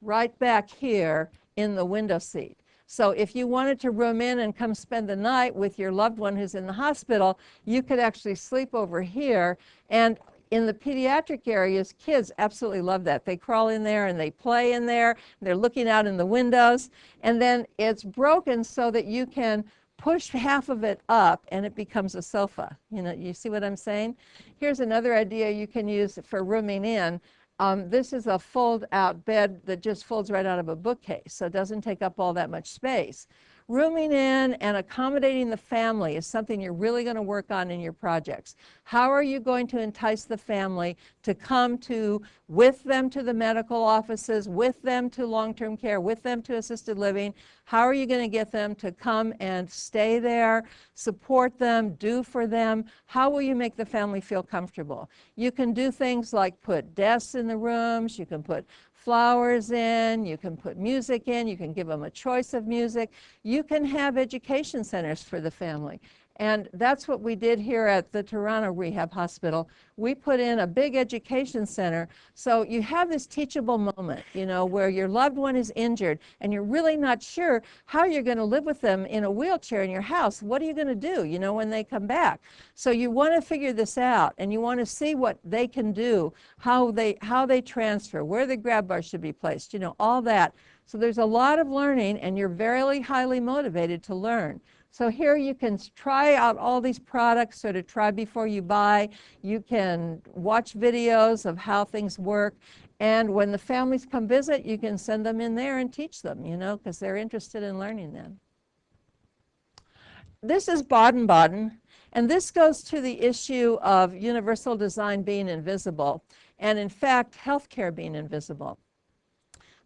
right back here in the window seat. So if you wanted to room in and come spend the night with your loved one who's in the hospital, you could actually sleep over here. And in the pediatric areas, kids absolutely love that. They crawl in there and they play in there. They're looking out in the windows. And then it's broken so that you can push half of it up and it becomes a sofa. You know, you see what I'm saying? Here's another idea you can use for rooming in. This is a fold-out bed that just folds right out of a bookcase, so it doesn't take up all that much space. Rooming in and accommodating the family is something you're really going to work on in your projects. How are you going to entice the family to come with them to the medical offices, with them to long-term care, with them to assisted living? How are you going to get them to come and stay there, support them, do for them? How will you make the family feel comfortable? You can do things like put desks in the rooms, you can put flowers in, you can put music in, you can give them a choice of music. You can have education centers for the family. And that's what we did here at the Toronto Rehab Hospital. We put in a big education center. So you have this teachable moment, you know, where your loved one is injured and you're really not sure how you're going to live with them in a wheelchair in your house. What are you going to do, you know, when they come back? So you want to figure this out and you want to see what they can do, how they transfer, where the grab bars should be placed, you know, all that. So there's a lot of learning and you're very highly motivated to learn. So here you can try out all these products, sort of try before you buy. You can watch videos of how things work. And when the families come visit, you can send them in there and teach them, you know, because they're interested in learning then. This is Baden-Baden, and this goes to the issue of universal design being invisible, and in fact, healthcare being invisible.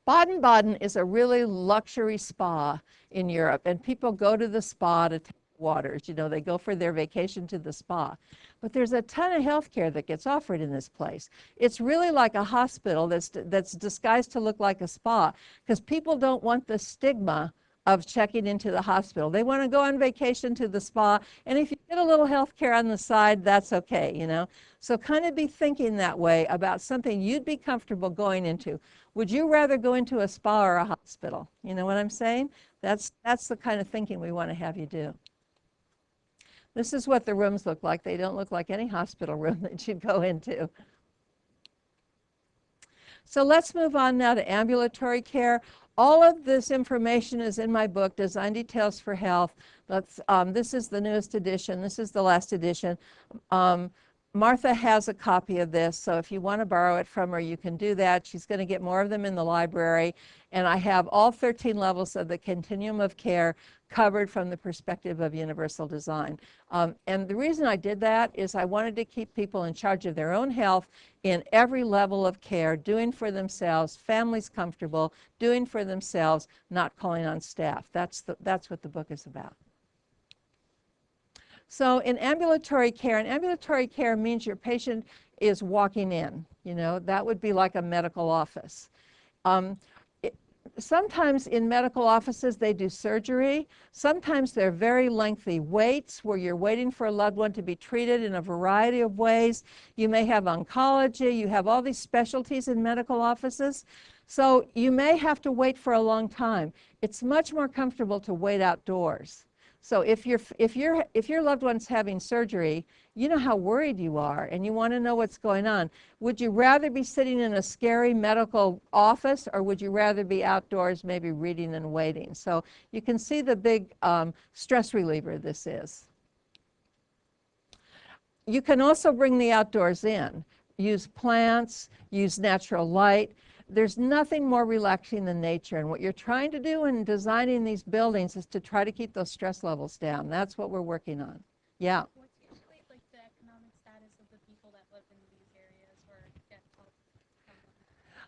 Baden-Baden is a really luxury spa in Europe, and people go to the spa to take waters. You know, they go for their vacation to the spa. But there's a ton of health care that gets offered in this place. It's really like a hospital that's disguised to look like a spa, because people don't want the stigma of checking into the hospital. They want to go on vacation to the spa, and if you get a little health care on the side, that's okay, you know. So kind of be thinking that way about something you'd be comfortable going into. Would you rather go into a spa or a hospital? You know what I'm saying? That's the kind of thinking we want to have you do. This is what the rooms look like. They don't look like any hospital room that you'd go into. So let's move on now to ambulatory care. All of this information is in my book, Design Details for Health. This is the newest edition. This is the last edition. Martha has a copy of this, so if you want to borrow it from her, you can do that. She's going to get more of them in the library. And I have all 13 levels of the continuum of care covered from the perspective of universal design. And the reason I did that is I wanted to keep people in charge of their own health in every level of care, doing for themselves, families comfortable, doing for themselves, not calling on staff. That's what the book is about. So in ambulatory care, and ambulatory care means your patient is walking in, you know, that would be like a medical office. Sometimes in medical offices they do surgery. Sometimes they're very lengthy waits where you're waiting for a loved one to be treated in a variety of ways. You may have oncology, you have all these specialties in medical offices. So you may have to wait for a long time. It's much more comfortable to wait outdoors. So if your loved one's having surgery, you know how worried you are and you want to know what's going on. Would you rather be sitting in a scary medical office, or would you rather be outdoors maybe reading and waiting? So you can see the big stress reliever this is. You can also bring the outdoors in. Use plants, use natural light. There's nothing more relaxing than nature, and what you're trying to do in designing these buildings is to try to keep those stress levels down. That's what we're working on. Yeah. What's usually like the economic status of the people that live in these areas or get help from them?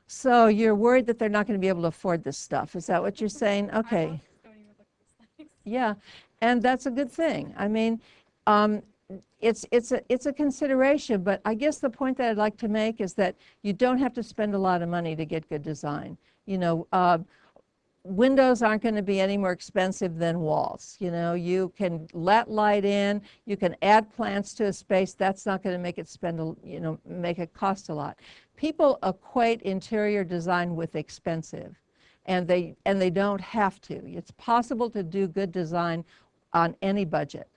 So you're worried that they're not going to be able to afford this stuff. Is that what you're saying? Okay. Our houses don't even look these things. Yeah, and that's a good thing. I mean, it's a consideration, but I guess the point that I'd like to make is that you don't have to spend a lot of money to get good design. You know, windows aren't going to be any more expensive than walls. You know, you can let light in, you can add plants to a space. That's not going to make it make it cost a lot. People equate interior design with expensive, and they don't have to. It's possible to do good design on any budget.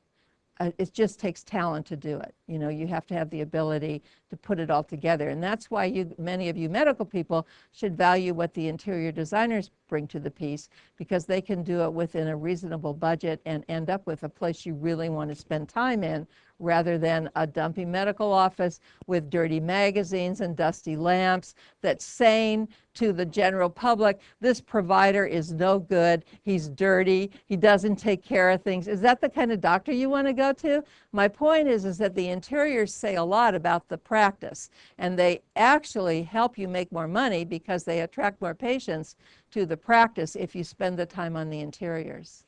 It just takes talent to do it. You know, you have to have the ability to put it all together. And that's why many of you medical people should value what the interior designers bring to the piece, because they can do it within a reasonable budget and end up with a place you really want to spend time in, rather than a dumpy medical office with dirty magazines and dusty lamps that's saying to the general public, this provider is no good, he's dirty, he doesn't take care of things. Is that the kind of doctor you want to go to? My point is that the interiors say a lot about the practice, and they actually help you make more money because they attract more patients to the practice if you spend the time on the interiors.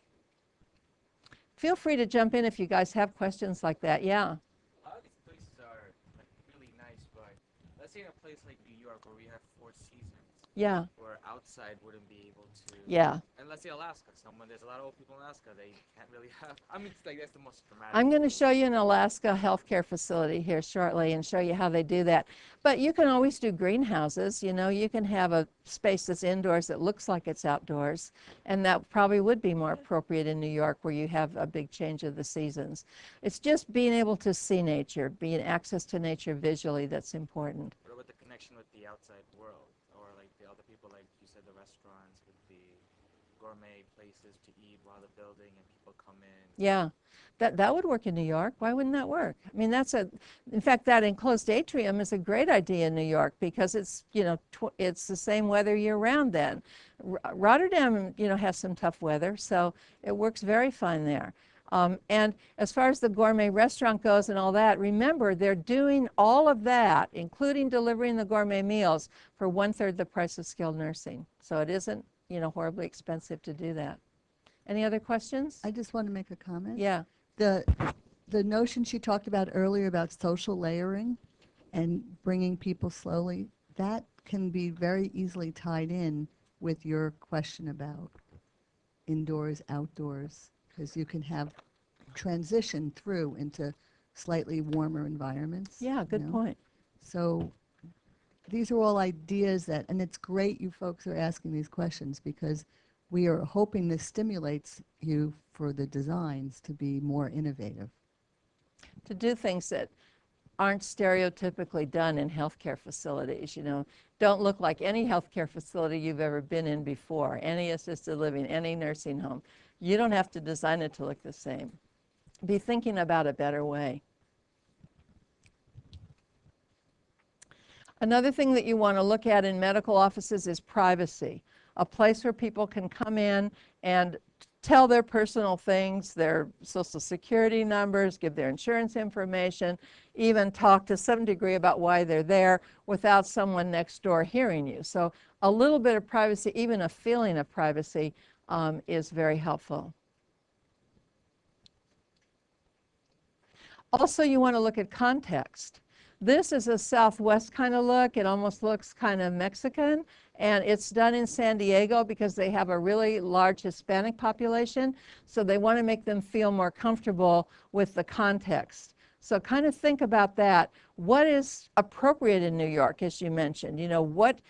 Feel free to jump in if you guys have questions like that. Yeah. A lot of these places are like really nice, but let's say in a place like New York where we have 4 seasons, Yeah. where outside wouldn't be able to. Yeah. And let's say Alaska, there's a lot of old people in Alaska, they can't really have. I mean, it's like that's the most dramatic. I'm going to show you an Alaska healthcare facility here shortly and show you how they do that. But you can always do greenhouses. You know, you can have a space that's indoors that looks like it's outdoors, and that probably would be more appropriate in New York, where you have a big change of the seasons. It's just being able to see nature, being access to nature visually, that's important. What about the connection with the outside world, or like the other people, like you said, the restaurants with the gourmet places to eat while the building and people come in? Yeah, that would work in New York. Why wouldn't that work? I mean, in fact, that enclosed atrium is a great idea in New York, because it's, you know, it's the same weather year round then. Rotterdam, you know, has some tough weather, so it works very fine there. And as far as the gourmet restaurant goes and all that, remember, they're doing all of that, including delivering the gourmet meals, for 1/3 the price of skilled nursing. So it isn't, you know, horribly expensive to do that. Any other questions? I just want to make a comment. Yeah. The notion she talked about earlier about social layering and bringing people slowly, that can be very easily tied in with your question about indoors, outdoors, because you can have transition through into slightly warmer environments. Yeah, good point. So these are all ideas that, and it's great you folks are asking these questions, because we are hoping this stimulates you for the designs to be more innovative. To do things that aren't stereotypically done in healthcare facilities, you know, don't look like any healthcare facility you've ever been in before, any assisted living, any nursing home. You don't have to design it to look the same. Be thinking about a better way. Another thing that you want to look at in medical offices is privacy. A place where people can come in and tell their personal things, their social security numbers, give their insurance information, even talk to some degree about why they're there without someone next door hearing you. So a little bit of privacy, even a feeling of privacy, is very helpful. Also, you want to look at context. This is a Southwest kind of look. It almost looks kind of Mexican, and it's done in San Diego because they have a really large Hispanic population, so they want to make them feel more comfortable with the context. So kind of think about that. What is appropriate in New York, as you mentioned? You know, what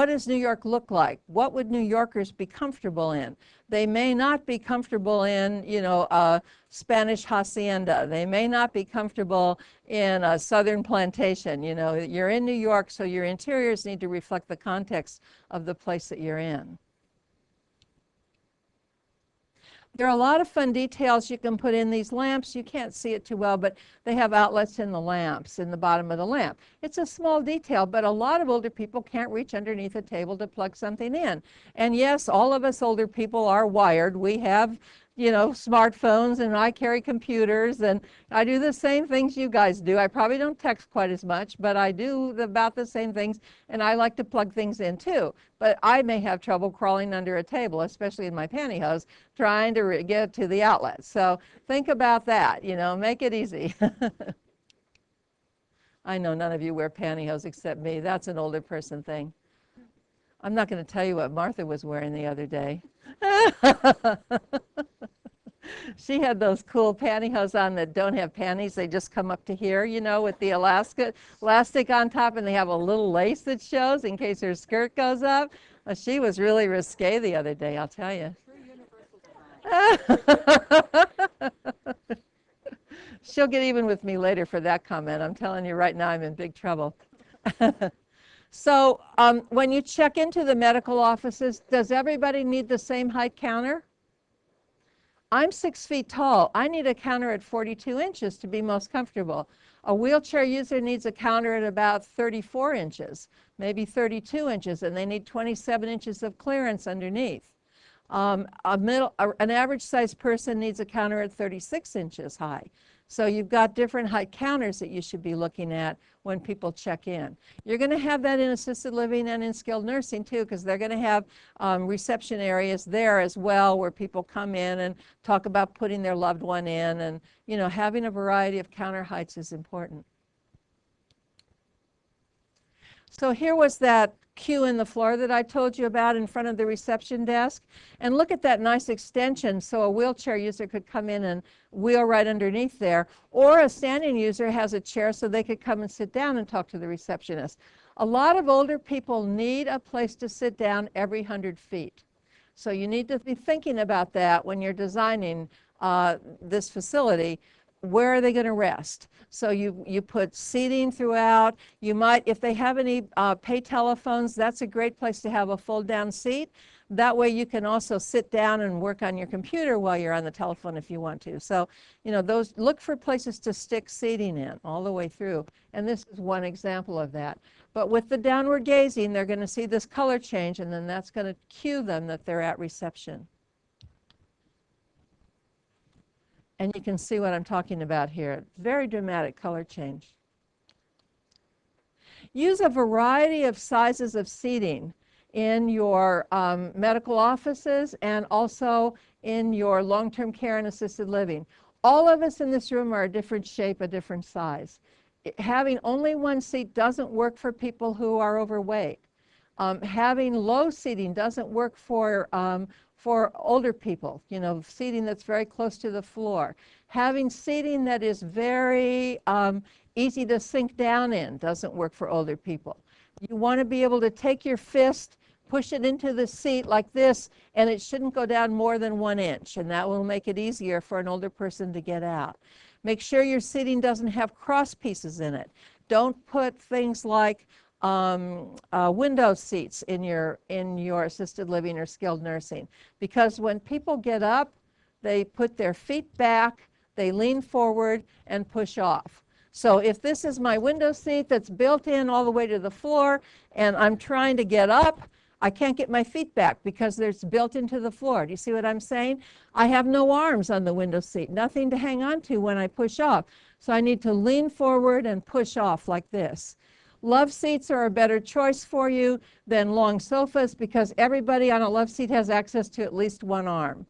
does New York look like? What would New Yorkers be comfortable in? They may not be comfortable in, you know, a Spanish hacienda. They may not be comfortable in a southern plantation. You know, you're in New York, so your interiors need to reflect the context of the place that you're in. There are a lot of fun details you can put in these lamps. You can't see it too well, but they have outlets in the lamps, in the bottom of the lamp. It's a small detail, but a lot of older people can't reach underneath a table to plug something in. And yes, all of us older people are wired. We have, you know, smartphones, and I carry computers, and I do the same things you guys do. I probably don't text quite as much, but I do about the same things, and I like to plug things in too. But I may have trouble crawling under a table, especially in my pantyhose, trying to get to the outlet. So think about that, you know, make it easy. I know none of you wear pantyhose except me. That's an older person thing. I'm not going to tell you what Martha was wearing the other day. She had those cool pantyhose on that don't have panties. They just come up to here, you know, with the elastic on top, and they have a little lace that shows in case her skirt goes up. Well, she was really risque the other day, I'll tell you. She'll get even with me later for that comment. I'm telling you right now, I'm in big trouble. So when you check into the medical offices, does everybody need the same height counter? I'm 6 feet tall. I need a counter at 42 inches to be most comfortable. A wheelchair user needs a counter at about 34 inches, maybe 32 inches, and they need 27 inches of clearance underneath. An average sized person needs a counter at 36 inches high. So you've got different height counters that you should be looking at when people check in. You're going to have that in assisted living and in skilled nursing too, because they're going to have reception areas there as well where people come in and talk about putting their loved one in, and you know, having a variety of counter heights is important. So here was that queue in the floor that I told you about in front of the reception desk. And look at that nice extension, so a wheelchair user could come in and wheel right underneath there, or a standing user has a chair so they could come and sit down and talk to the receptionist. A lot of older people need a place to sit down every 100 feet. So you need to be thinking about that when you're designing this facility. Where are they going to rest? So you put seating throughout. You might, if they have any pay telephones, that's a great place to have a fold-down seat. That way you can also sit down and work on your computer while you're on the telephone if you want to. So, you know, those, look for places to stick seating in all the way through. And this is one example of that. But with the downward gazing, they're going to see this color change, and then that's going to cue them that they're at reception. And you can see what I'm talking about here. Very dramatic color change. Use a variety of sizes of seating in your medical offices and also in your long-term care and assisted living. All of us in this room are a different shape, a different size. Having only one seat doesn't work for people who are overweight. Having low seating doesn't work for older people, you know, seating that's very close to the floor. Having seating that is very easy to sink down in doesn't work for older people. You want to be able to take your fist, push it into the seat like this, and it shouldn't go down more than 1 inch, and that will make it easier for an older person to get out. Make sure your seating doesn't have cross pieces in it. Don't put things like window seats in your assisted living or skilled nursing, because when people get up, they put their feet back, they lean forward and push off. So if this is my window seat that's built in all the way to the floor and I'm trying to get up, I can't get my feet back because it's built into the floor. Do you see what I'm saying? I have no arms on the window seat, nothing to hang on to when I push off. So I need to lean forward and push off like this. Love seats are a better choice for you than long sofas because everybody on a love seat has access to at least one arm.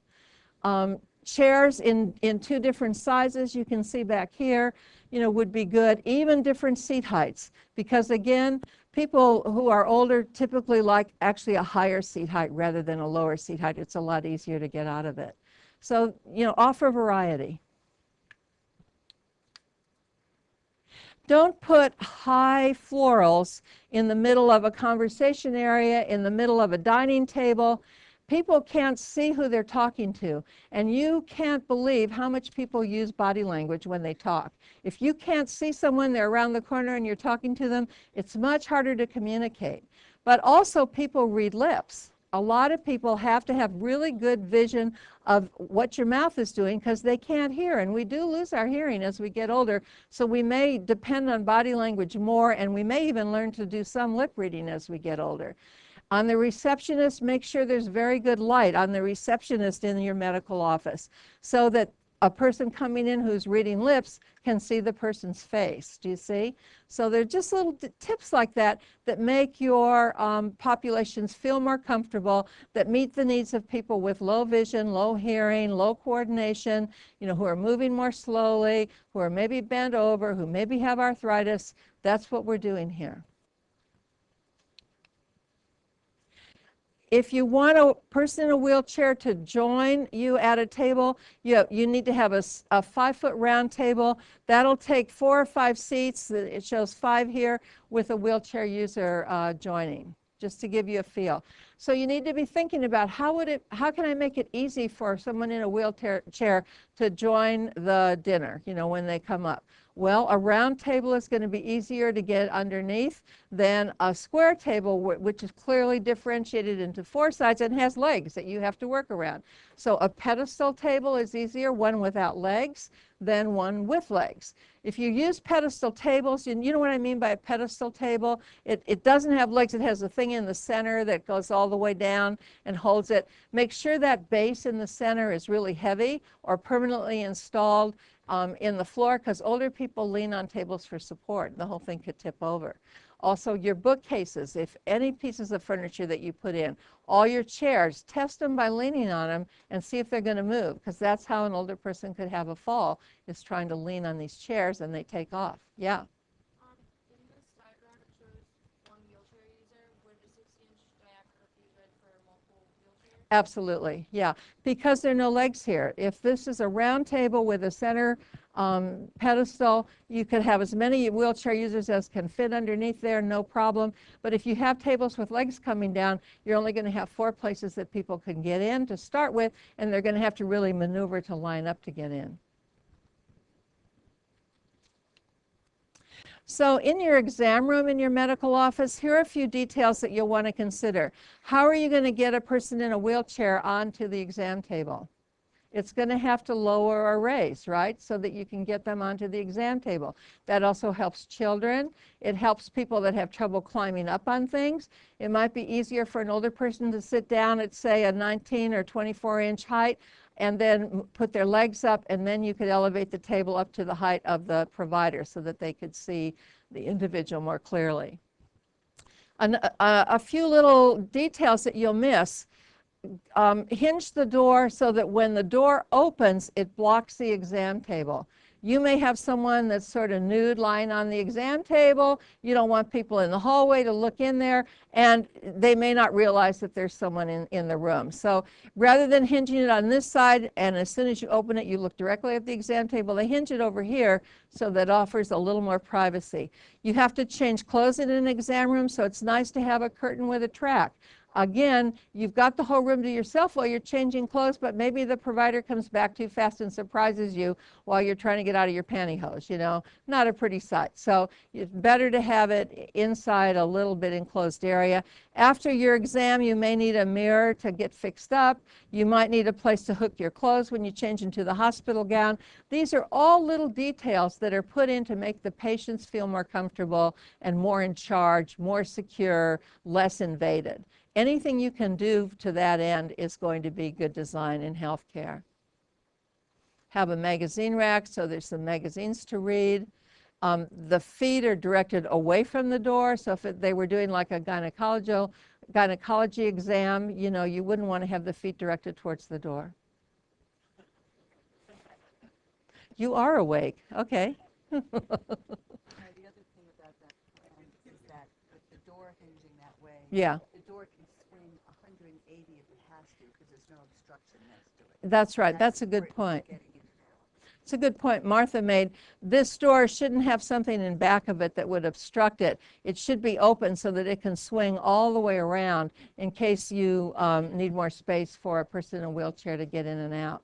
Chairs in 2 different sizes, you can see back here, you know, would be good. Even different seat heights, because again, people who are older typically like actually a higher seat height rather than a lower seat height. It's a lot easier to get out of it. So, you know, offer variety. Don't put high florals in the middle of a conversation area, in the middle of a dining table. People can't see who they're talking to, and you can't believe how much people use body language when they talk. If you can't see someone, they're around the corner and you're talking to them, it's much harder to communicate. But also people read lips. A lot of people have to have really good vision of what your mouth is doing because they can't hear, and we do lose our hearing as we get older, so we may depend on body language more, and we may even learn to do some lip reading as we get older. On the receptionist, make sure there's very good light on the receptionist in your medical office so that a person coming in who's reading lips can see the person's face. Do you see? So they're just little tips like that that make your populations feel more comfortable, that meet the needs of people with low vision, low hearing, low coordination, you know, who are moving more slowly, who are maybe bent over, who maybe have arthritis. That's what we're doing here. If you want a person in a wheelchair to join you at a table, you need to have a 5-foot round table. That'll take 4 or 5 seats. It shows 5 here with a wheelchair user joining, just to give you a feel. So you need to be thinking about how can I make it easy for someone in a wheelchair to join the dinner, when they come up. Well, a round table is going to be easier to get underneath than a square table, which is clearly differentiated into 4 sides and has legs that you have to work around. So a pedestal table is easier, one without legs, than one with legs. If you use pedestal tables, and you know what I mean by a pedestal table, it doesn't have legs. It has a thing in the center that goes all the way down and holds it. Make sure that base in the center is really heavy or permanently installed in the floor, because older people lean on tables for support. The whole thing could tip over. Also, your bookcases, if any pieces of furniture that you put in, all your chairs, test them by leaning on them and see if they're going to move, because that's how an older person could have a fall, is trying to lean on these chairs and they take off. Yeah. In this diagram, it shows one wheelchair user. Would a 60-inch diameter be good for multiple wheelchairs? Absolutely, yeah, because there are no legs here. If this is a round table with a center pedestal, you could have as many wheelchair users as can fit underneath there, no problem. But if you have tables with legs coming down, you're only going to have 4 places that people can get in to start with, and they're going to have to really maneuver to line up to get in. So in your exam room in your medical office, here are a few details that you'll want to consider. How are you going to get a person in a wheelchair onto the exam table? It's going to have to lower or raise, right, so that you can get them onto the exam table. That also helps children. It helps people that have trouble climbing up on things. It might be easier for an older person to sit down at, say, a 19 or 24-inch height and then put their legs up, and then you could elevate the table up to the height of the provider so that they could see the individual more clearly. A few little details that you'll miss. Hinge the door so that when the door opens, it blocks the exam table. You may have someone that's sort of nude lying on the exam table. You don't want people in the hallway to look in there, and they may not realize that there's someone in the room. So rather than hinging it on this side, and as soon as you open it, you look directly at the exam table, they hinge it over here so that offers a little more privacy. You have to change clothes in an exam room, so it's nice to have a curtain with a track. Again, you've got the whole room to yourself while you're changing clothes, but maybe the provider comes back too fast and surprises you while you're trying to get out of your pantyhose, not a pretty sight. So it's better to have it inside a little bit enclosed area. After your exam, you may need a mirror to get fixed up. You might need a place to hook your clothes when you change into the hospital gown. These are all little details that are put in to make the patients feel more comfortable and more in charge, more secure, less invaded. Anything you can do to that end is going to be good design in healthcare. Have a magazine rack so there's some magazines to read. The feet are directed away from the door, so if they were doing like a gynecology exam, you wouldn't want to have the feet directed towards the door. You are awake, okay. The other thing about that plan is that with the door hinging that way, Yeah. the door can swing 180 if it has to, because there's no obstruction next to it. That's right, that's a good important point. for getting into it. It's a good point Martha made. This door shouldn't have something in back of it that would obstruct it. It should be open so that it can swing all the way around in case you need more space for a person in a wheelchair to get in and out.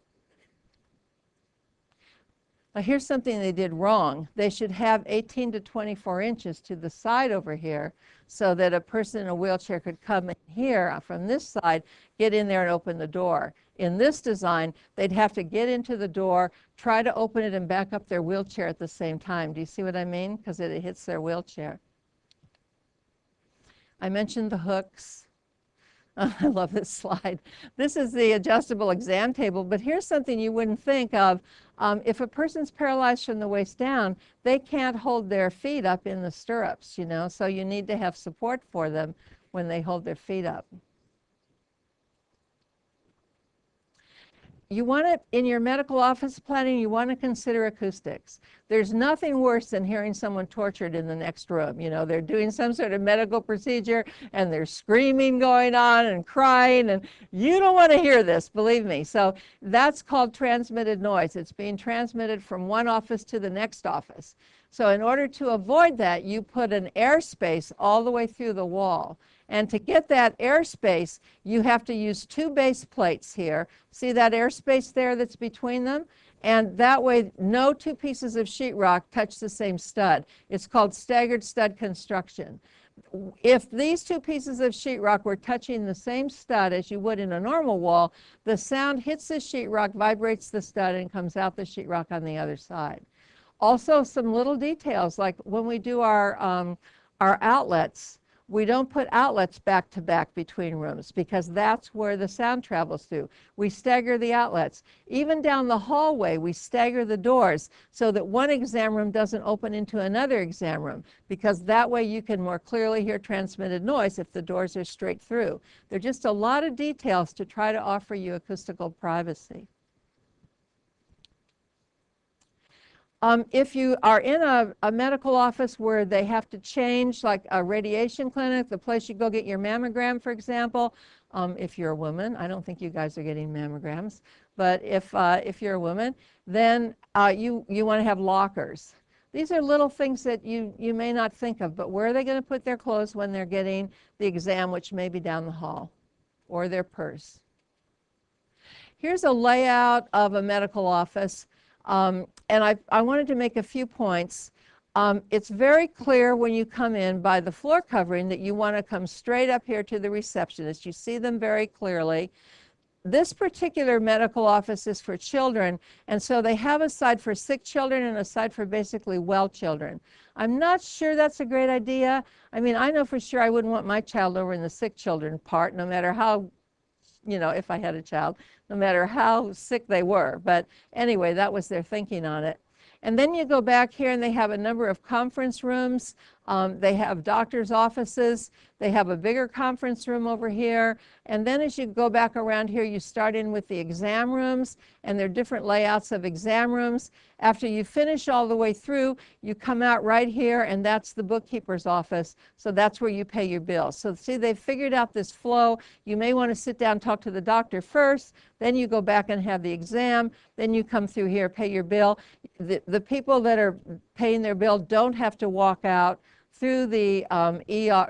Now here's something they did wrong. They should have 18 to 24 inches to the side over here so that a person in a wheelchair could come in here from this side, get in there and open the door. In this design, they'd have to get into the door, try to open it and back up their wheelchair at the same time. Do you see what I mean? Because it hits their wheelchair. I mentioned the hooks. I love this slide. This is the adjustable exam table, but here's something you wouldn't think of. If a person's paralyzed from the waist down, they can't hold their feet up in the stirrups, so you need to have support for them when they hold their feet up. you want to, in your medical office planning, you want to consider acoustics. There's nothing worse than hearing someone tortured in the next room. You know, they're doing some sort of medical procedure and there's screaming going on and crying, and you don't want to hear this, believe me. So that's called transmitted noise. It's being transmitted from one office to the next office. So in order to avoid that, you put an airspace all the way through the wall. And to get that airspace, you have to use two base plates here. See that airspace there that's between them? And that way, no two pieces of sheetrock touch the same stud. It's called staggered stud construction. If these two pieces of sheetrock were touching the same stud as you would in a normal wall, the sound hits the sheetrock, vibrates the stud, and comes out the sheetrock on the other side. Also, some little details, like when we do our outlets, we don't put outlets back to back between rooms because that's where the sound travels through. We stagger the outlets. Even down the hallway, we stagger the doors so that one exam room doesn't open into another exam room, because that way you can more clearly hear transmitted noise if the doors are straight through. There are just a lot of details to try to offer you acoustical privacy. If you are in a medical office where they have to change, like a radiation clinic, the place you go get your mammogram, for example, if you're a woman, I don't think you guys are getting mammograms, but if you're a woman, then you want to have lockers. These are little things that you may not think of, but where are they going to put their clothes when they're getting the exam, which may be down the hall, or their purse? Here's a layout of a medical office. And I wanted to make a few points. It's very clear when you come in by the floor covering that you want to come straight up here to the receptionist. You see them very clearly. This particular medical office is for children, and so they have a side for sick children and a side for basically well children. I'm not sure that's a great idea. I mean, I know for sure I wouldn't want my child over in the sick children part, no matter how, you know, if I had a child, no matter how sick they were. But anyway, that was their thinking on it. And then you go back here and they have a number of conference rooms. They have doctors' offices. They have a bigger conference room over here. And then as you go back around here, you start in with the exam rooms, and there are different layouts of exam rooms. After you finish all the way through, you come out right here, and that's the bookkeeper's office. So that's where you pay your bills. So see, they've figured out this flow. You may want to sit down and talk to the doctor first, then you go back and have the exam, then you come through here, pay your bill. The people that are paying their bill don't have to walk out through the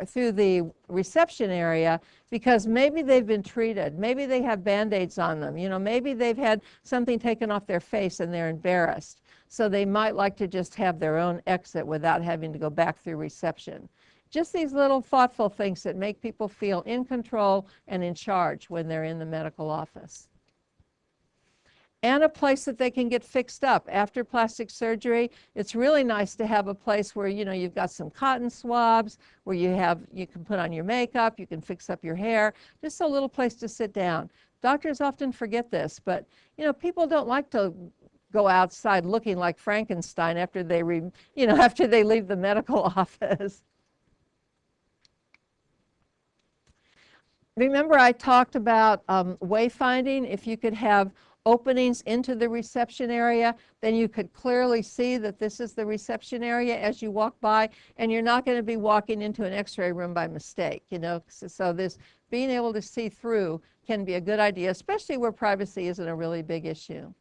through the reception area, because maybe they've been treated, maybe they have Band-Aids on them, you know, maybe they've had something taken off their face and they're embarrassed. So they might like to just have their own exit without having to go back through reception. Just these little thoughtful things that make people feel in control and in charge when they're in the medical office. And a place that they can get fixed up after plastic surgery. It's really nice to have a place where, you know, you've got some cotton swabs, where you can put on your makeup, you can fix up your hair, just a little place to sit down. Doctors often forget this, but, you know, people don't like to go outside looking like Frankenstein after they after they leave the medical office. Remember I talked about wayfinding. If you could have openings into the reception area, then you could clearly see that this is the reception area as you walk by, and you're not going to be walking into an x-ray room by mistake, you know. So this being able to see through can be a good idea, especially where privacy isn't a really big issue.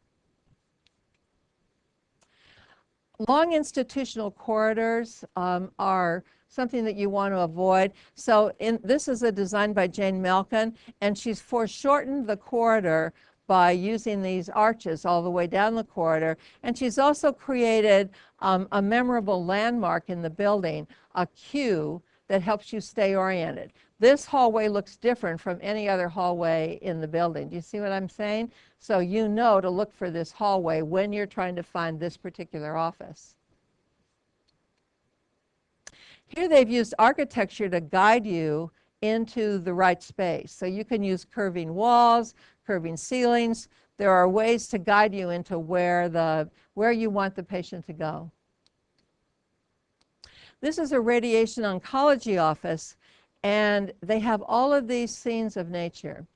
Long institutional corridors are something that you want to avoid. So this is a design by Jane Melkin, and she's foreshortened the corridor by using these arches all the way down the corridor. And she's also created a memorable landmark in the building, a cue that helps you stay oriented. This hallway looks different from any other hallway in the building. Do you see what I'm saying? So you know to look for this hallway when you're trying to find this particular office. Here they've used architecture to guide you into the right space. So you can use curving walls, curving ceilings. There are ways to guide you into where you want the patient to go. This is a radiation oncology office, and they have all of these scenes of nature.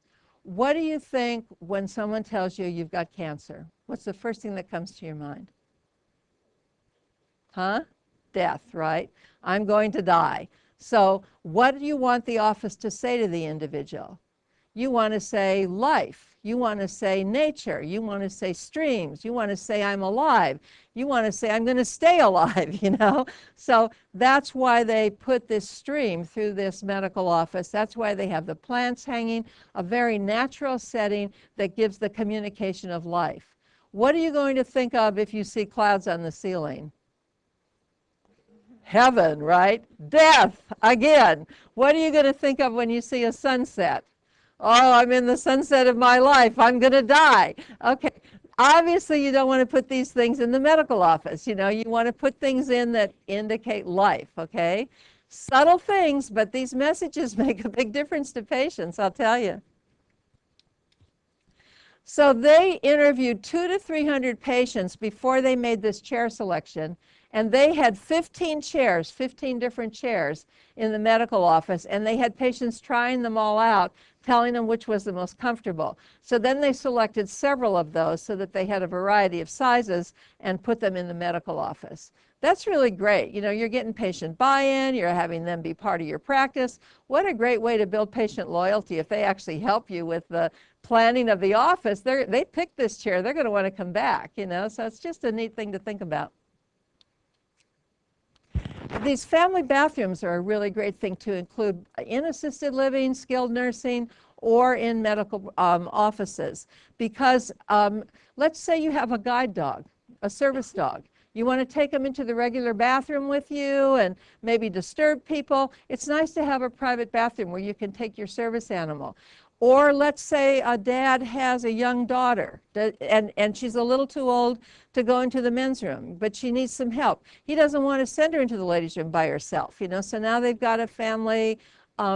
What do you think when someone tells you you've got cancer? What's the first thing that comes to your mind? Huh? Death, right? I'm going to die. So what do you want the office to say to the individual? You want to say life. You want to say nature. You want to say streams. You want to say I'm alive. You want to say I'm going to stay alive, you know? So that's why they put this stream through this medical office. That's why they have the plants hanging, a very natural setting that gives the communication of life. What are you going to think of if you see clouds on the ceiling? Heaven, right? Death, again. What are you going to think of when you see a sunset? Oh, I'm in the sunset of my life. I'm going to die. Okay. Obviously, you don't want to put these things in the medical office. You know, you want to put things in that indicate life, okay? Subtle things, but these messages make a big difference to patients, I'll tell you. So they interviewed 200 to 300 patients before they made this chair selection, and they had 15 chairs, 15 different chairs in the medical office, and they had patients trying them all out, telling them which was the most comfortable. So then they selected several of those so that they had a variety of sizes and put them in the medical office. That's really great. You know, you're getting patient buy-in, you're having them be part of your practice. What a great way to build patient loyalty if they actually help you with the planning of the office. They picked this chair, they're going to want to come back, you know, so it's just a neat thing to think about. These family bathrooms are a really great thing to include in assisted living, skilled nursing, or in medical offices. Because let's say you have a guide dog, a service dog. You want to take them into the regular bathroom with you and maybe disturb people. It's nice to have a private bathroom where you can take your service animal. Or let's say a dad has a young daughter and she's a little too old to go into the men's room, but she needs some help. He doesn't want to send her into the ladies' room by herself, you know, so now they've got a family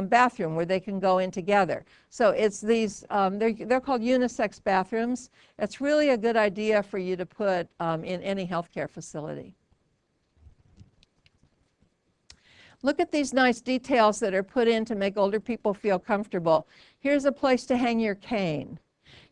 bathroom where they can go in together. So it's these, they're called unisex bathrooms. It's really a good idea for you to put in any healthcare facility. Look at these nice details that are put in to make older people feel comfortable. Here's a place to hang your cane.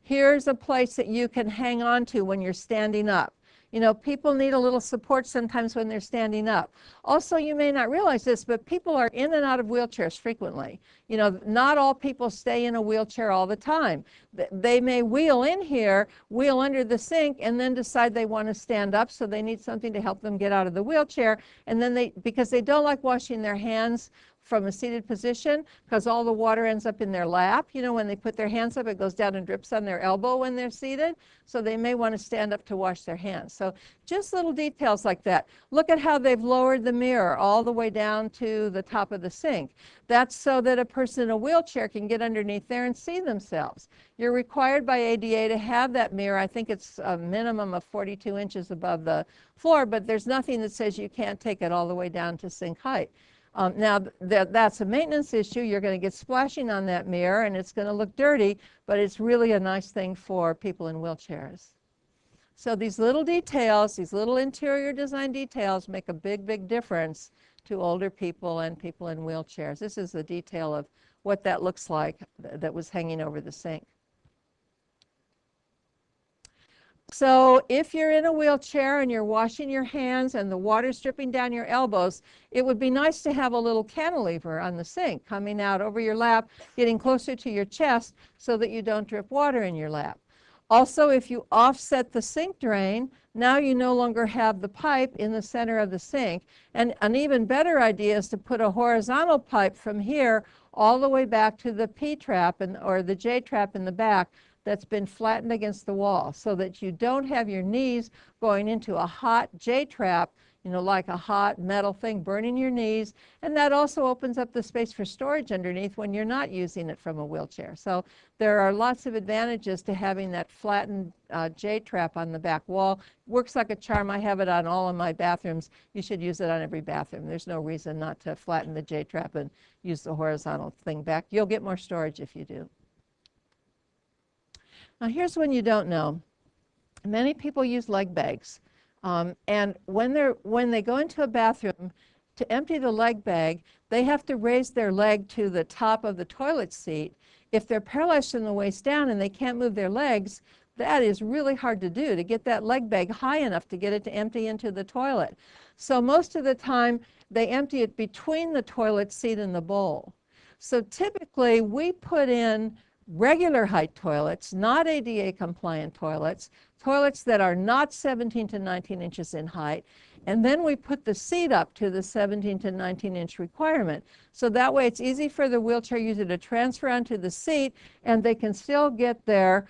Here's a place that you can hang on to when you're standing up. You know, people need a little support sometimes when they're standing up. Also, you may not realize this, but people are in and out of wheelchairs frequently. You know, not all people stay in a wheelchair all the time. They may wheel in here, wheel under the sink, and then decide they want to stand up, so they need something to help them get out of the wheelchair. And then because they don't like washing their hands from a seated position, because all the water ends up in their lap. You know, when they put their hands up, it goes down and drips on their elbow when they're seated. So they may want to stand up to wash their hands. So just little details like that. Look at how they've lowered the mirror all the way down to the top of the sink. That's so that a person in a wheelchair can get underneath there and see themselves. You're required by ADA to have that mirror. I think it's a minimum of 42 inches above the floor, but there's nothing that says you can't take it all the way down to sink height. Now, that's a maintenance issue. You're going to get splashing on that mirror, and it's going to look dirty, but it's really a nice thing for people in wheelchairs. So these little details, these little interior design details make a big, big difference to older people and people in wheelchairs. This is the detail of what that looks like that was hanging over the sink. So if you're in a wheelchair and you're washing your hands and the water's dripping down your elbows, it would be nice to have a little cantilever on the sink coming out over your lap, getting closer to your chest so that you don't drip water in your lap. Also, if you offset the sink drain, now you no longer have the pipe in the center of the sink. And an even better idea is to put a horizontal pipe from here all the way back to the P-trap or the J-trap in the back that's been flattened against the wall, so that you don't have your knees going into a hot J-trap, you know, like a hot metal thing burning your knees. And that also opens up the space for storage underneath when you're not using it from a wheelchair. So there are lots of advantages to having that flattened J-trap on the back wall. Works like a charm. I have it on all of my bathrooms. You should use it on every bathroom. There's no reason not to flatten the J-trap and use the horizontal thing back. You'll get more storage if you do. Now here's one you don't know. Many people use leg bags. And when they go into a bathroom, to empty the leg bag, they have to raise their leg to the top of the toilet seat if they're paralyzed from the waist down and they can't move their legs, that is really hard to do, to get that leg bag high enough to get it to empty into the toilet. So most of the time, they empty it between the toilet seat and the bowl. So typically, we put in regular height toilets, not ADA compliant toilets, toilets that are not 17 to 19 inches in height, and then we put the seat up to the 17 to 19 inch requirement. So that way it's easy for the wheelchair user to transfer onto the seat, and they can still get their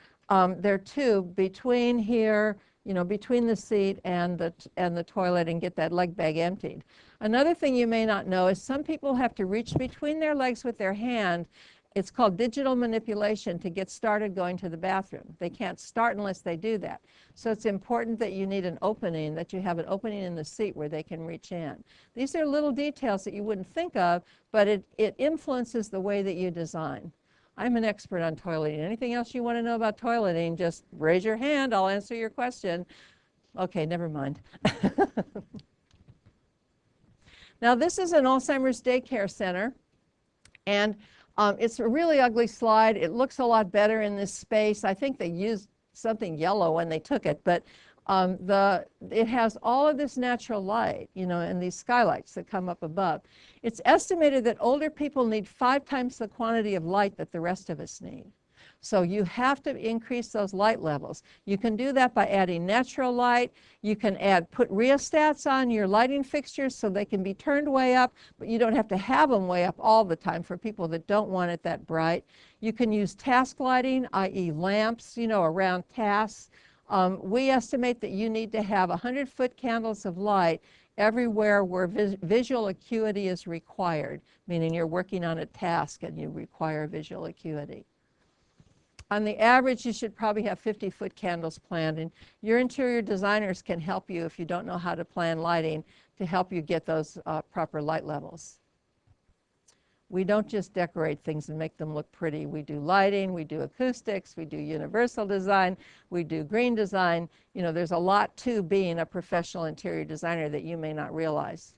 tube between here, you know, between the seat and the toilet, and get that leg bag emptied. Another thing you may not know is some people have to reach between their legs with their hand. It's called digital manipulation to get started going to the bathroom. They can't start unless they do that. So it's important that you need an opening, that you have an opening in the seat where they can reach in. These are little details that you wouldn't think of, but it influences the way that you design. I'm an expert on toileting. Anything else you want to know about toileting, just raise your hand. I'll answer your question. Okay, never mind. Now, this is an Alzheimer's daycare center, and it's a really ugly slide. It looks a lot better in this space. I think they used something yellow when they took it, but it has all of this natural light, you know, and these skylights that come up above. It's estimated that older people need 5 times the quantity of light that the rest of us need. So you have to increase those light levels. You can do that by adding natural light. You can put rheostats on your lighting fixtures so they can be turned way up, but you don't have to have them way up all the time for people that don't want it that bright. You can use task lighting, i.e. lamps, you know, around tasks. We estimate that you need to have 100-foot candles of light everywhere where visual acuity is required, meaning you're working on a task and you require visual acuity. On the average, you should probably have 50-foot candles planned, and your interior designers can help you if you don't know how to plan lighting to help you get those proper light levels. We don't just decorate things and make them look pretty. We do lighting, we do acoustics, we do universal design, we do green design. You know, there's a lot to being a professional interior designer that you may not realize.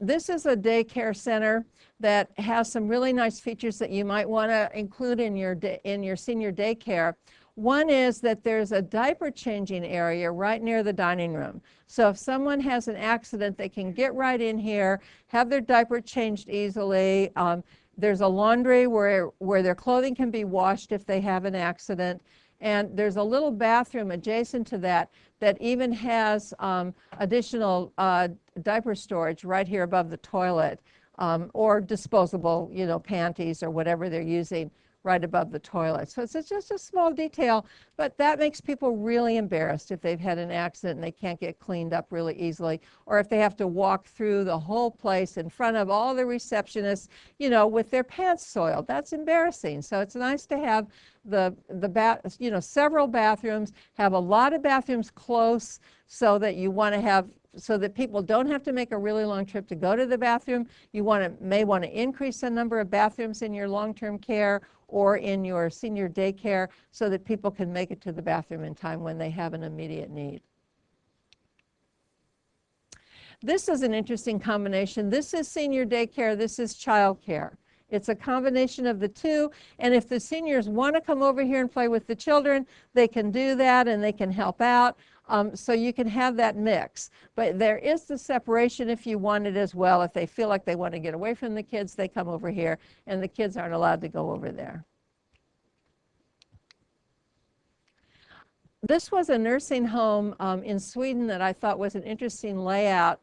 This is a daycare center that has some really nice features that you might want to include in your senior daycare. One is that there's a diaper changing area right near the dining room. So if someone has an accident, they can get right in here, have their diaper changed easily. There's a laundry where their clothing can be washed if they have an accident. And there's a little bathroom adjacent to that that even has additional diaper storage right here above the toilet, or disposable, you know, panties or whatever they're using right above the toilet. So it's just a small detail, but that makes people really embarrassed if they've had an accident and they can't get cleaned up really easily, or if they have to walk through the whole place in front of all the receptionists, you know, with their pants soiled. That's embarrassing. So it's nice to have several bathrooms, have a lot of bathrooms close so that you want to have, so that people don't have to make a really long trip to go to the bathroom. You may want to increase the number of bathrooms in your long-term care or in your senior daycare so that people can make it to the bathroom in time when they have an immediate need. This is an interesting combination. This is senior daycare, this is child care. It's a combination of the two, and if the seniors want to come over here and play with the children, they can do that and they can help out. So you can have that mix. But there is the separation if you want it as well. If they feel like they want to get away from the kids, they come over here, and the kids aren't allowed to go over there. This was a nursing home in Sweden that I thought was an interesting layout.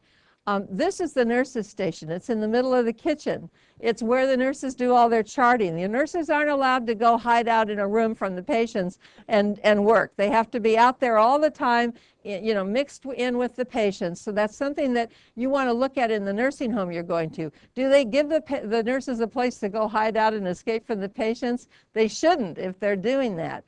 This is the nurses' station. It's in the middle of the kitchen. It's where the nurses do all their charting. The nurses aren't allowed to go hide out in a room from the patients and work. They have to be out there all the time, you know, mixed in with the patients. So that's something that you want to look at in the nursing home you're going to. Do they give the nurses a place to go hide out and escape from the patients? They shouldn't if they're doing that.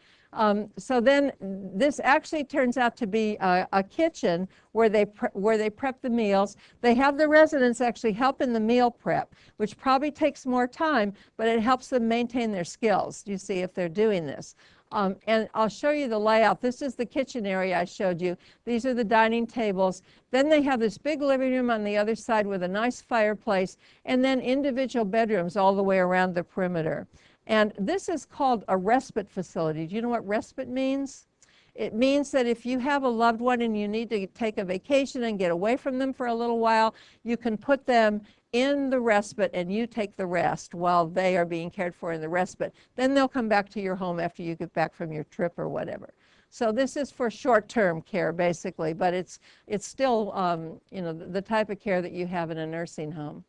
So then this actually turns out to be a kitchen where they prep the meals. They have the residents actually help in the meal prep, which probably takes more time, but it helps them maintain their skills, you see, if they're doing this. And I'll show you the layout. This is the kitchen area I showed you. These are the dining tables. Then they have this big living room on the other side with a nice fireplace, and then individual bedrooms all the way around the perimeter. And this is called a respite facility. Do you know what respite means? It means that if you have a loved one and you need to take a vacation and get away from them for a little while, you can put them in the respite and you take the rest while they are being cared for in the respite. Then they'll come back to your home after you get back from your trip or whatever. So this is for short-term care basically, but it's still you know, the type of care that you have in a nursing home.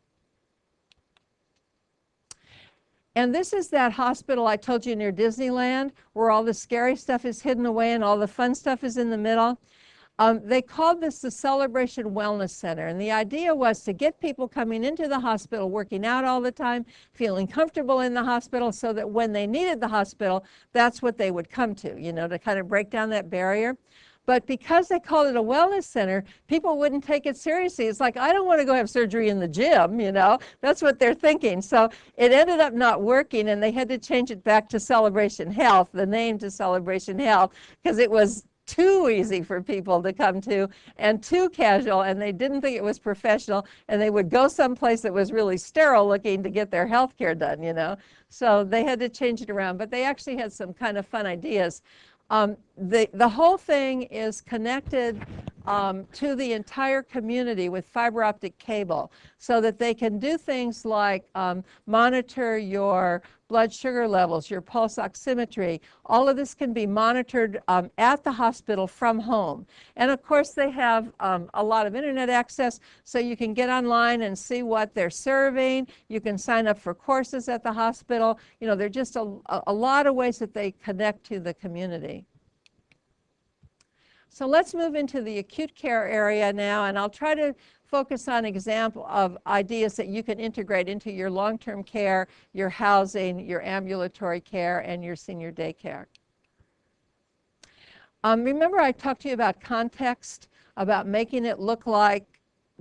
And this is that hospital I told you near Disneyland, where all the scary stuff is hidden away and all the fun stuff is in the middle. They called this the Celebration Wellness Center, and the idea was to get people coming into the hospital, working out all the time, feeling comfortable in the hospital, so that when they needed the hospital, that's what they would come to, you know, to kind of break down that barrier. But because they called it a wellness center, people wouldn't take it seriously. It's like, I don't want to go have surgery in the gym, you know. That's what they're thinking. So it ended up not working, and they had to change it back to Celebration Health, the name to Celebration Health, because it was too easy for people to come to and too casual, and they didn't think it was professional, and they would go someplace that was really sterile looking to get their health care done, you know. So they had to change it around, but they actually had some kind of fun ideas. The whole thing is connected to the entire community with fiber optic cable, so that they can do things like monitor your blood sugar levels, your pulse oximetry. All of this can be monitored at the hospital from home. And of course they have a lot of internet access, so you can get online and see what they're serving. You can sign up for courses at the hospital. You know, there are just a lot of ways that they connect to the community. So let's move into the acute care area now, and I'll try to focus on example of ideas that you can integrate into your long-term care, your housing, your ambulatory care, and your senior day care. Remember I talked to you about context, about making it look like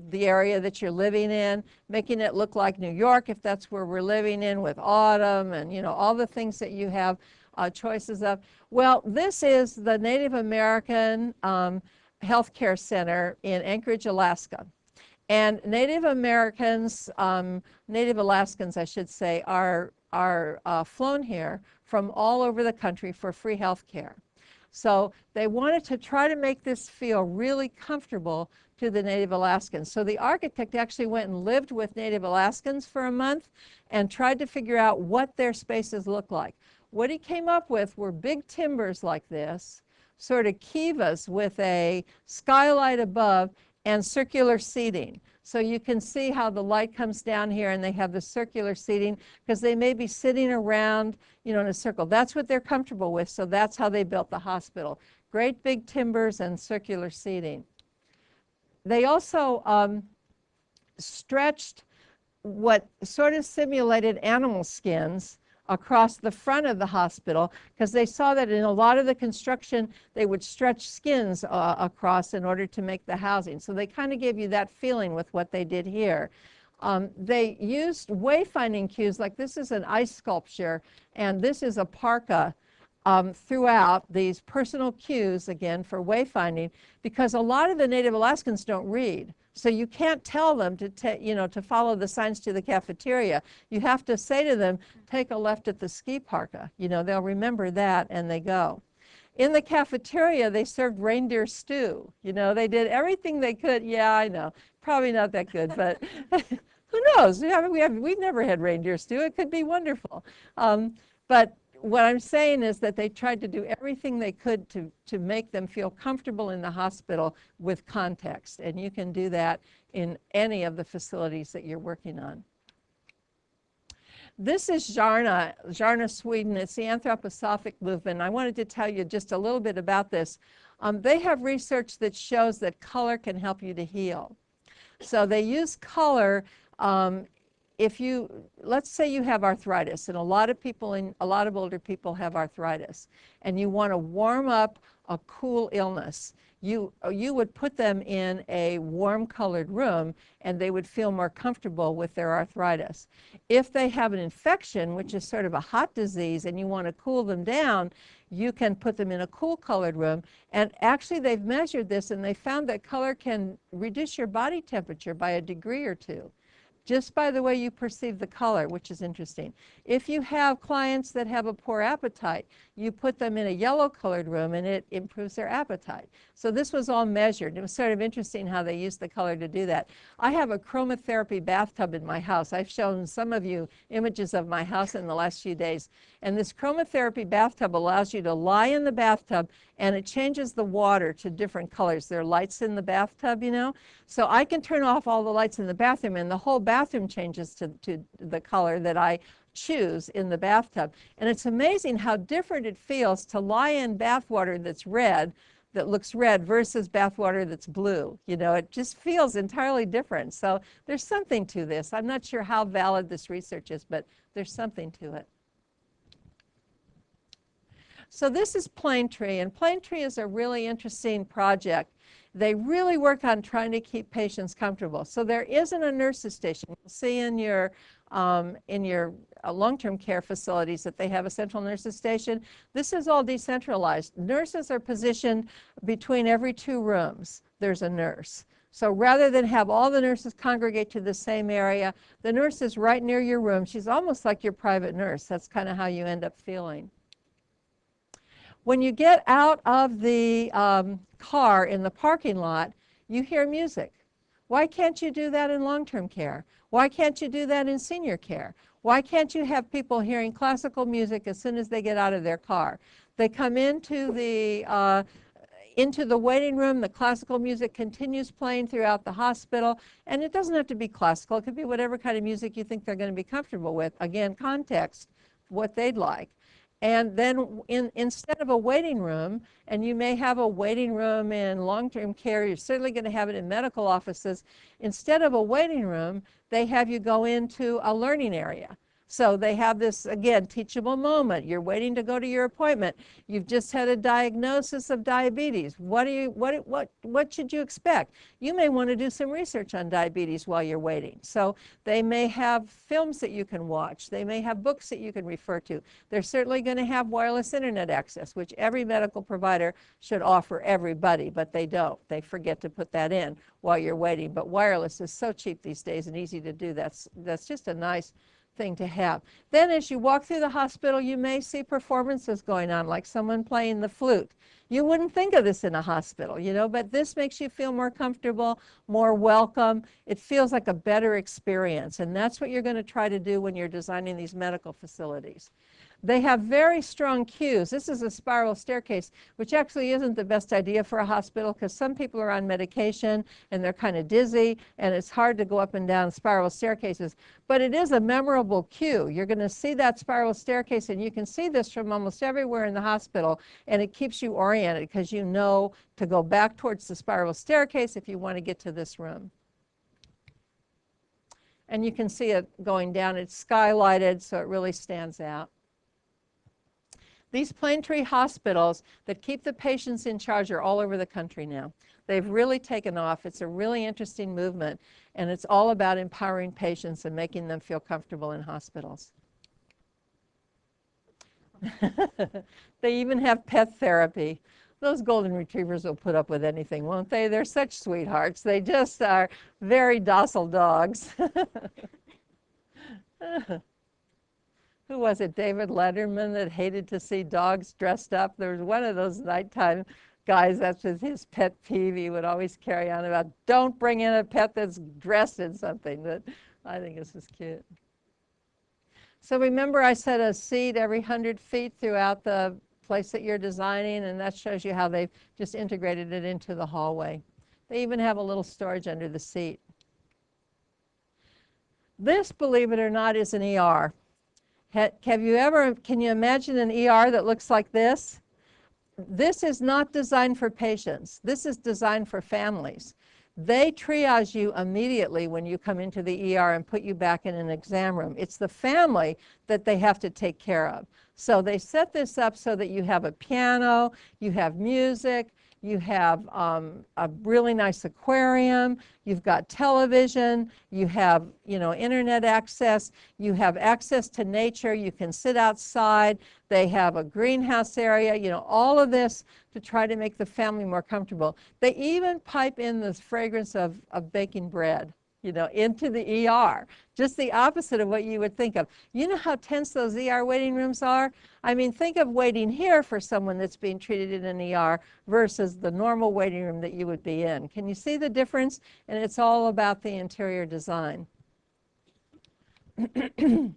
the area that you're living in, making it look like New York if that's where we're living in, with autumn and, you know, all the things that you have choices of. Well, this is the Native American Healthcare Center in Anchorage, Alaska. And Native Americans, Native Alaskans, I should say, are flown here from all over the country for free health care. So they wanted to try to make this feel really comfortable to the Native Alaskans. So the architect actually went and lived with Native Alaskans for a month and tried to figure out what their spaces look like. What he came up with were big timbers like this, sort of kivas with a skylight above, and circular seating. So you can see how the light comes down here, and they have the circular seating because they may be sitting around, you know, in a circle. That's what they're comfortable with, so that's how they built the hospital. Great big timbers and circular seating. They also stretched what sort of simulated animal skins across the front of the hospital, because they saw that in a lot of the construction they would stretch skins across in order to make the housing. So they kind of gave you that feeling with what they did here. They used wayfinding cues, like this is an ice sculpture and this is a parka, throughout these personal cues, again, for wayfinding, because a lot of the Native Alaskans don't read. So you can't tell them to follow the signs to the cafeteria. You have to say to them, take a left at the ski parka. You know, they'll remember that and they go. In the cafeteria, they served reindeer stew. You know, they did everything they could. Yeah, I know, probably not that good, but who knows? We've never had reindeer stew. It could be wonderful. But what I'm saying is that they tried to do everything they could to make them feel comfortable in the hospital with context, and you can do that in any of the facilities that you're working on. This is Jarna, Sweden. It's the anthroposophic movement. I wanted to tell you just a little bit about this. They have research that shows that color can help you to heal. So they use color if you, let's say you have arthritis, and a lot of older people have arthritis, and you want to warm up a cool illness, you would put them in a warm colored room and they would feel more comfortable with their arthritis. If they have an infection, which is sort of a hot disease, and you want to cool them down, you can put them in a cool colored room. And actually they've measured this and they found that color can reduce your body temperature by a degree or two, just by the way you perceive the color, which is interesting. If you have clients that have a poor appetite, you put them in a yellow colored room and it improves their appetite. So this was all measured. It was sort of interesting how they used the color to do that. I have a chromotherapy bathtub in my house. I've shown some of you images of my house in the last few days. And this chromotherapy bathtub allows you to lie in the bathtub and it changes the water to different colors. There are lights in the bathtub, you know. So I can turn off all the lights in the bathroom and the whole bathroom changes to the color that I choose in the bathtub. And it's amazing how different it feels to lie in bath water that's red, that looks red, versus bath water that's blue. You know, it just feels entirely different. So there's something to this. I'm not sure how valid this research is, but there's something to it. So this is Planetree, and Planetree is a really interesting project. They really work on trying to keep patients comfortable. So there isn't a nurse's station. You'll see in your long-term care facilities that they have a central nurses station. This is all decentralized. Nurses are positioned between every 2 rooms. There's a nurse. So rather than have all the nurses congregate to the same area, the nurse is right near your room. She's almost like your private nurse. That's kind of how you end up feeling. When you get out of the car in the parking lot, you hear music. Why can't you do that in long-term care? Why can't you do that in senior care? Why can't you have people hearing classical music as soon as they get out of their car? They come into the waiting room, the classical music continues playing throughout the hospital, and it doesn't have to be classical. It could be whatever kind of music you think they're going to be comfortable with. Again, context, what they'd like. And then instead of a waiting room, and you may have a waiting room in long-term care, you're certainly going to have it in medical offices. Instead of a waiting room, they have you go into a learning area. So they have this, again, teachable moment. You're waiting to go to your appointment. You've just had a diagnosis of diabetes. What should you expect? You may want to do some research on diabetes while you're waiting. So they may have films that you can watch. They may have books that you can refer to. They're certainly going to have wireless internet access, which every medical provider should offer everybody, but they don't. They forget to put that in while you're waiting. But wireless is so cheap these days and easy to do. That's just a nice thing to have. Then as you walk through the hospital, you may see performances going on, like someone playing the flute. You wouldn't think of this in a hospital, you know, but this makes you feel more comfortable, more welcome. It feels like a better experience, and that's what you're going to try to do when you're designing these medical facilities. They have very strong cues. This is a spiral staircase, which actually isn't the best idea for a hospital because some people are on medication and they're kind of dizzy and it's hard to go up and down spiral staircases. But it is a memorable cue. You're going to see that spiral staircase, and you can see this from almost everywhere in the hospital, and it keeps you oriented because you know to go back towards the spiral staircase if you want to get to this room. And you can see it going down. It's skylighted, so it really stands out. These Planetree hospitals that keep the patients in charge are all over the country now. They've really taken off. It's a really interesting movement, and it's all about empowering patients and making them feel comfortable in hospitals. They even have pet therapy. Those golden retrievers will put up with anything, won't they? They're such sweethearts. They just are very docile dogs. Who was it, David Letterman, that hated to see dogs dressed up? There was one of those nighttime guys, that's his pet peeve. He would always carry on about, don't bring in a pet that's dressed in something. But I think this is cute. So remember I said a seat every 100 feet throughout the place that you're designing, and that shows you how they've just integrated it into the hallway. They even have a little storage under the seat. This, believe it or not, is an ER. Can you imagine an ER that looks like this? This is not designed for patients. This is designed for families. They triage you immediately when you come into the ER and put you back in an exam room. It's the family that they have to take care of. So they set this up so that you have a piano, you have music, you have a really nice aquarium, you've got television, you have, internet access, you have access to nature, you can sit outside, they have a greenhouse area, all of this to try to make the family more comfortable. They even pipe in the fragrance of baking bread, into the ER, just the opposite of what you would think of. You know how tense those ER waiting rooms are? I mean, think of waiting here for someone that's being treated in an ER versus the normal waiting room that you would be in. Can you see the difference? And it's all about the interior design. And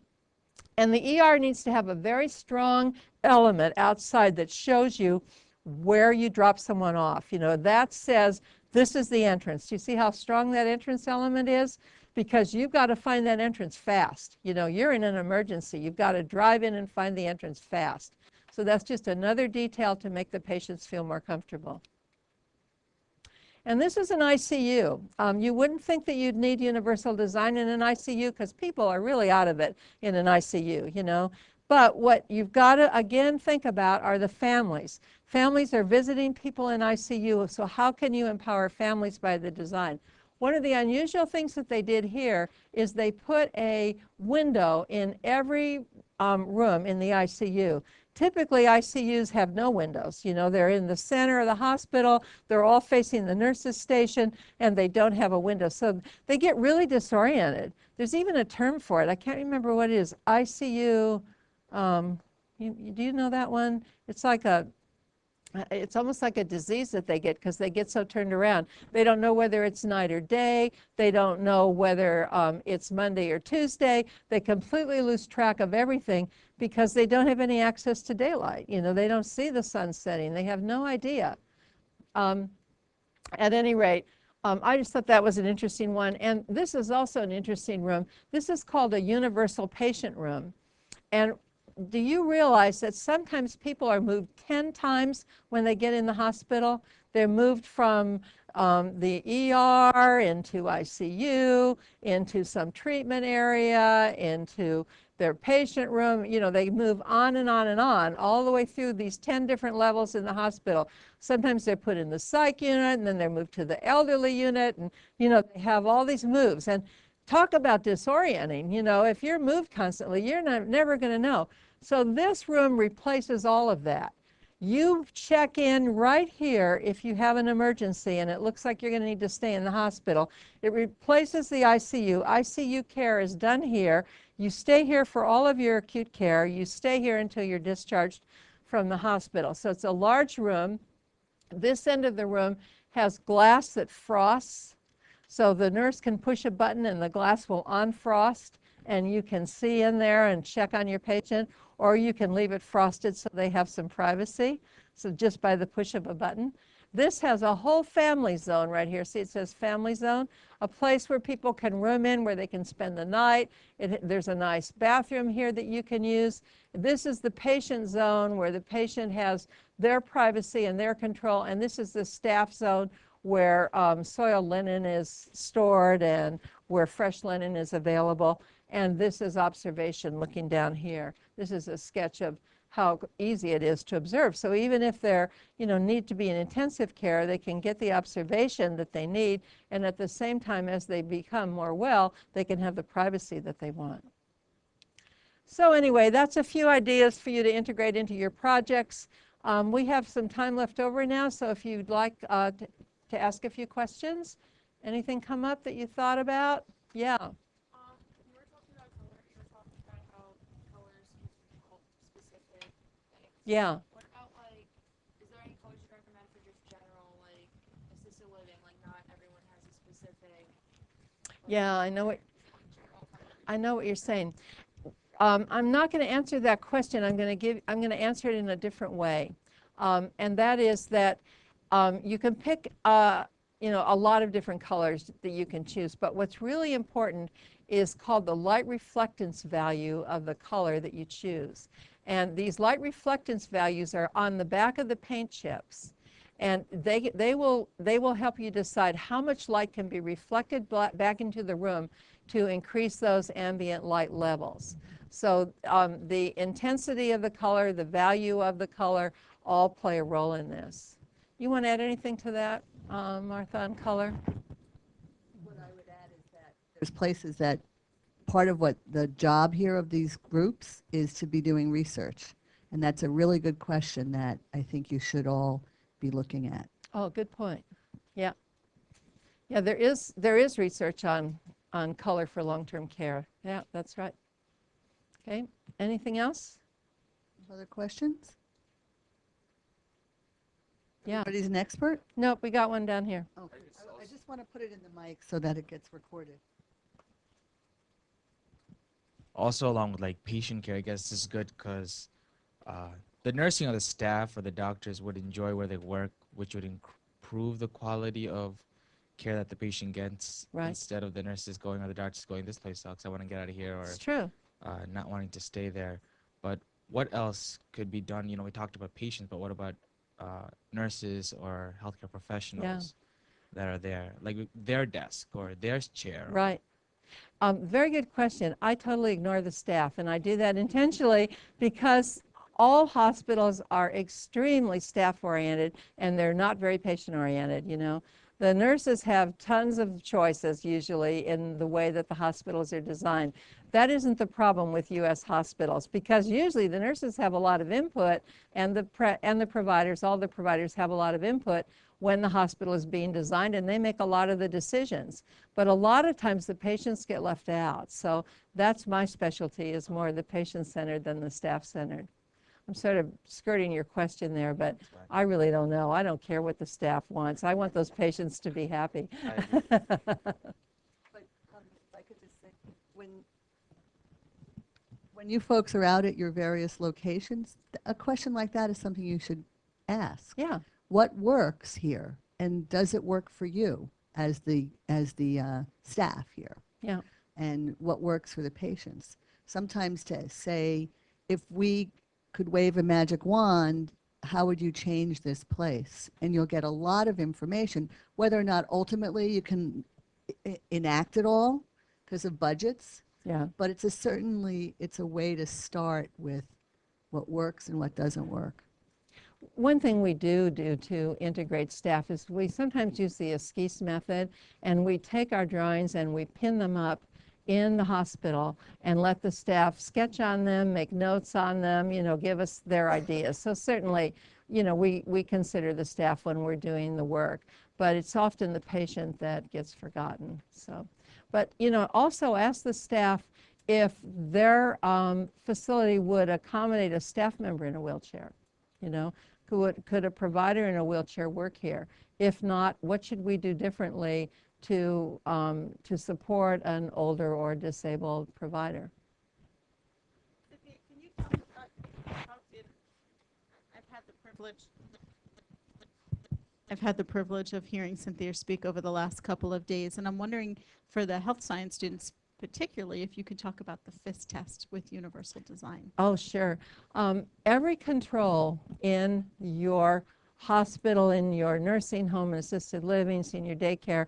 the ER needs to have a very strong element outside that shows you where you drop someone off. That says this is the entrance. Do you see how strong that entrance element is? Because you've got to find that entrance fast. You're in an emergency. You've got to drive in and find the entrance fast. So that's just another detail to make the patients feel more comfortable. And this is an ICU. You wouldn't think that you'd need universal design in an ICU because people are really out of it in an ICU, But what you've got to, again, think about are the families. Families are visiting people in ICU, so how can you empower families by the design? One of the unusual things that they did here is they put a window in every room in the ICU. Typically, ICUs have no windows. They're in the center of the hospital, they're all facing the nurse's station, and they don't have a window. So they get really disoriented. There's even a term for it. I can't remember what it is. ICU, do you know that one? It's almost like a disease that they get because they get so turned around. They don't know whether it's night or day. They don't know whether it's Monday or Tuesday. They completely lose track of everything because they don't have any access to daylight. They don't see the sun setting. They have no idea. At any rate, I just thought that was an interesting one. And this is also an interesting room. This is called a universal patient room. And do you realize that sometimes people are moved 10 times when they get in the hospital? They're moved from the ER into ICU, into some treatment area, into their patient room. They move on and on and on, all the way through these 10 different levels in the hospital. Sometimes they're put in the psych unit, and then they're moved to the elderly unit, and they have all these moves. And talk about disorienting. If you're moved constantly, you're never going to know. So this room replaces all of that. You check in right here if you have an emergency and it looks like you're going to need to stay in the hospital. It replaces the ICU. ICU care is done here. You stay here for all of your acute care. You stay here until you're discharged from the hospital. So it's a large room. This end of the room has glass that frosts. So the nurse can push a button and the glass will unfrost and you can see in there and check on your patient, or you can leave it frosted so they have some privacy, so just by the push of a button. This has a whole family zone right here. See, it says family zone, a place where people can room in, where they can spend the night. There's a nice bathroom here that you can use. This is the patient zone where the patient has their privacy and their control, and this is the staff zone where soiled linen is stored and where fresh linen is available. And this is observation looking down here. This is a sketch of how easy it is to observe. So even if they're, need to be in intensive care, they can get the observation that they need, and at the same time as they become more well, they can have the privacy that they want. So anyway, that's a few ideas for you to integrate into your projects. We have some time left over now, so if you'd like to ask a few questions. Anything come up that you thought about? Yeah. You were talking about color. You were talking about how colors can help specific things. Yeah. What about is there any colors you recommend for just general assisted living? Not everyone has a specific. Yeah, I know what you're saying. I'm not going to answer that question. I'm going to answer it in a different way, and that is that you can pick a lot of different colors that you can choose, but what's really important is called the light reflectance value of the color that you choose. And these light reflectance values are on the back of the paint chips. and they will help you decide how much light can be reflected back into the room to increase those ambient light levels. So the intensity of the color, the value of the color, all play a role in this. You want to add anything to that, Martha, on color? What I would add is that there's places that part of what the job here of these groups is to be doing research. And that's a really good question that I think you should all be looking at. Oh, good point. Yeah. Yeah, there is research on color for long-term care. Yeah, that's right. Okay, anything else? Other questions? Yeah. Everybody's an expert? Nope, we got one down here. Oh, I just want to put it in the mic so that it gets recorded. Also, along with like patient care, I guess this is good because the nursing or the staff or the doctors would enjoy where they work, which would improve the quality of care that the patient gets, Right. instead of the nurses going or the doctors going, this place sucks, I want to get out of here, or It's true. not wanting to stay there. But what else could be done? You know, we talked about patients, but what about nurses or healthcare professionals that are there, like their desk or their chair? Right. Very good question. I totally ignore the staff, and I do that intentionally because all hospitals are extremely staff-oriented, and they're not very patient-oriented, you know. The nurses have tons of choices usually in the way that the hospitals are designed. That isn't the problem with U.S. hospitals, because usually the nurses have a lot of input, and the providers, all the providers have a lot of input when the hospital is being designed, and they make a lot of the decisions. But a lot of times the patients get left out. So that's my specialty, is more the patient-centered than the staff-centered. I'm sort of skirting your question there, but I really don't know. I don't care what the staff wants. I want those patients to be happy. I agree. But if I could just say, when you folks are out at your various locations, a question like that is something you should ask. Yeah. What works here, and does it work for you as the staff here? Yeah. And what works for the patients? Sometimes to say, if we could wave a magic wand, how would you change this place? And you'll get a lot of information, whether or not ultimately you can enact it all because of budgets. Yeah. But it's a way to start with what works and what doesn't work. One thing we do to integrate staff is we sometimes use the esquisse method, and we take our drawings and we pin them up in the hospital and let the staff sketch on them, make notes on them, you know, give us their ideas. So certainly, you know, we consider the staff when we're doing the work, but it's often the patient that gets forgotten. So, but, you know, also ask the staff if their facility would accommodate a staff member in a wheelchair. You know, could a provider in a wheelchair work here? If not, what should we do differently to support an older or disabled provider? Cynthia, can you tell us how I've had the privilege of hearing Cynthia speak over the last couple of days, and I'm wondering, for the health science students particularly, if you could talk about the FIS test with universal design. Oh, sure. Every control in your hospital, in your nursing home, assisted living, senior daycare,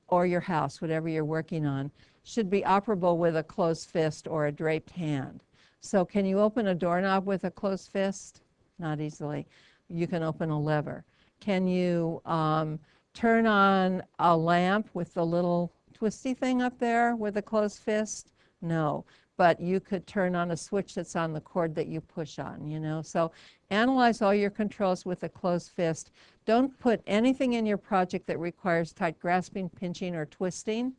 or your house, whatever you're working on, should be operable with a closed fist or a draped hand. So can you open a doorknob with a closed fist? Not easily. You can open a lever. Can you turn on a lamp with the little twisty thing up there with a closed fist? No, but you could turn on a switch that's on the cord that you push on, you know. So analyze all your controls with a closed fist. Don't put anything in your project that requires tight grasping, pinching, or twisting,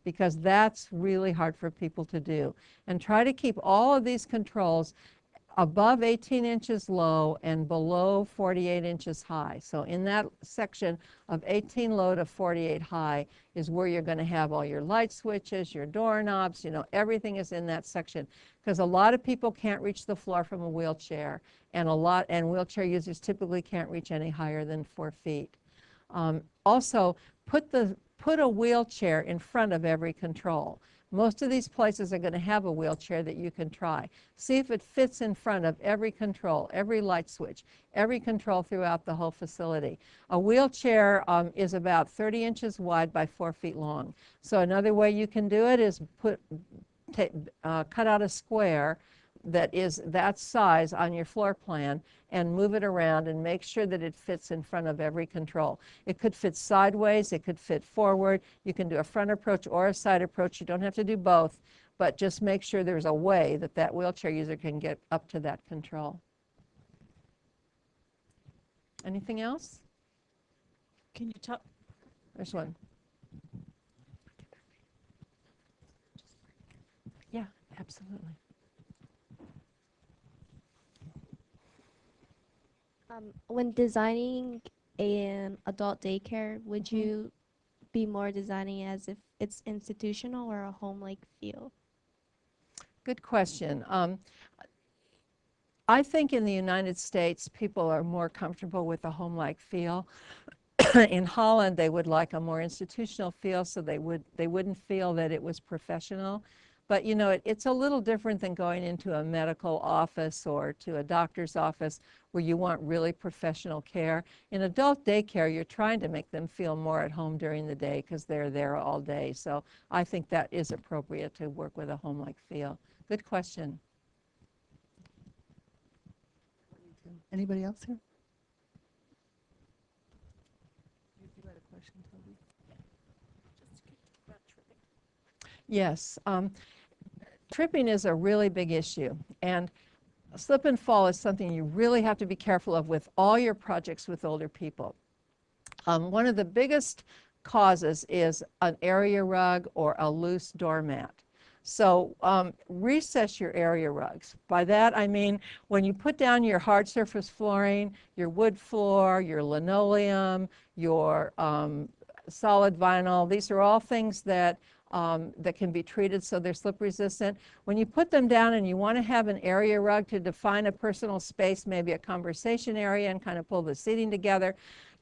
because that's really hard for people to do. And try to keep all of these controls above 18 inches low and below 48 inches high. So in that section of 18 low to 48 high is where you're going to have all your light switches, your doorknobs, you know, everything is in that section, because a lot of people can't reach the floor from a wheelchair, and wheelchair users typically can't reach any higher than 4 feet. Also, put a wheelchair in front of every control. Most of these places are going to have a wheelchair that you can try. See if it fits in front of every control, every light switch, every control throughout the whole facility. A wheelchair is about 30 inches wide by 4 feet long. So another way you can do it is cut out a square that is that size on your floor plan and move it around and make sure that it fits in front of every control. It could fit sideways, it could fit forward. You can do a front approach or a side approach. You don't have to do both, but just make sure there's a way that that wheelchair user can get up to that control. Anything else? Can you talk? There's one. Yeah, absolutely. When designing an adult daycare, would Mm-hmm. you be more designing as if it's institutional or a home-like feel? Good question. I think in the United States, people are more comfortable with a home-like feel. In Holland, they would like a more institutional feel, so they wouldn't feel that it was professional. But you know, it's a little different than going into a medical office or to a doctor's office where you want really professional care. In adult daycare, you're trying to make them feel more at home during the day because they're there all day. So I think that is appropriate to work with a home-like feel. Good question. Anybody else here? You had a question, Toby? Yes, tripping is a really big issue, and slip and fall is something you really have to be careful of with all your projects with older people. One of the biggest causes is an area rug or a loose doormat. So recess your area rugs. By that I mean when you put down your hard surface flooring, your wood floor, your linoleum, your solid vinyl, these are all things that can be treated so they're slip resistant. When you put them down and you want to have an area rug to define a personal space, maybe a conversation area, and kind of pull the seating together,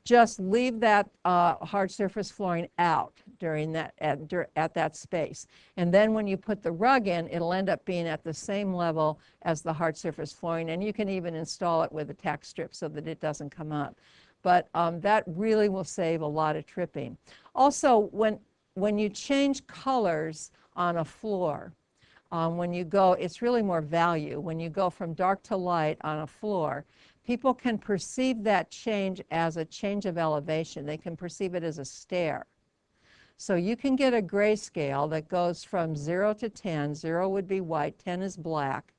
just leave that hard surface flooring out during that at that space. And then when you put the rug in, it'll end up being at the same level as the hard surface flooring, and you can even install it with a tack strip so that it doesn't come up. But that really will save a lot of tripping. Also, when you change colors on a floor, when you go, it's really more value. When you go from dark to light on a floor, people can perceive that change as a change of elevation. They can perceive it as a stair. So you can get a grayscale that goes from 0 to 10. 0 would be white, 10 is black.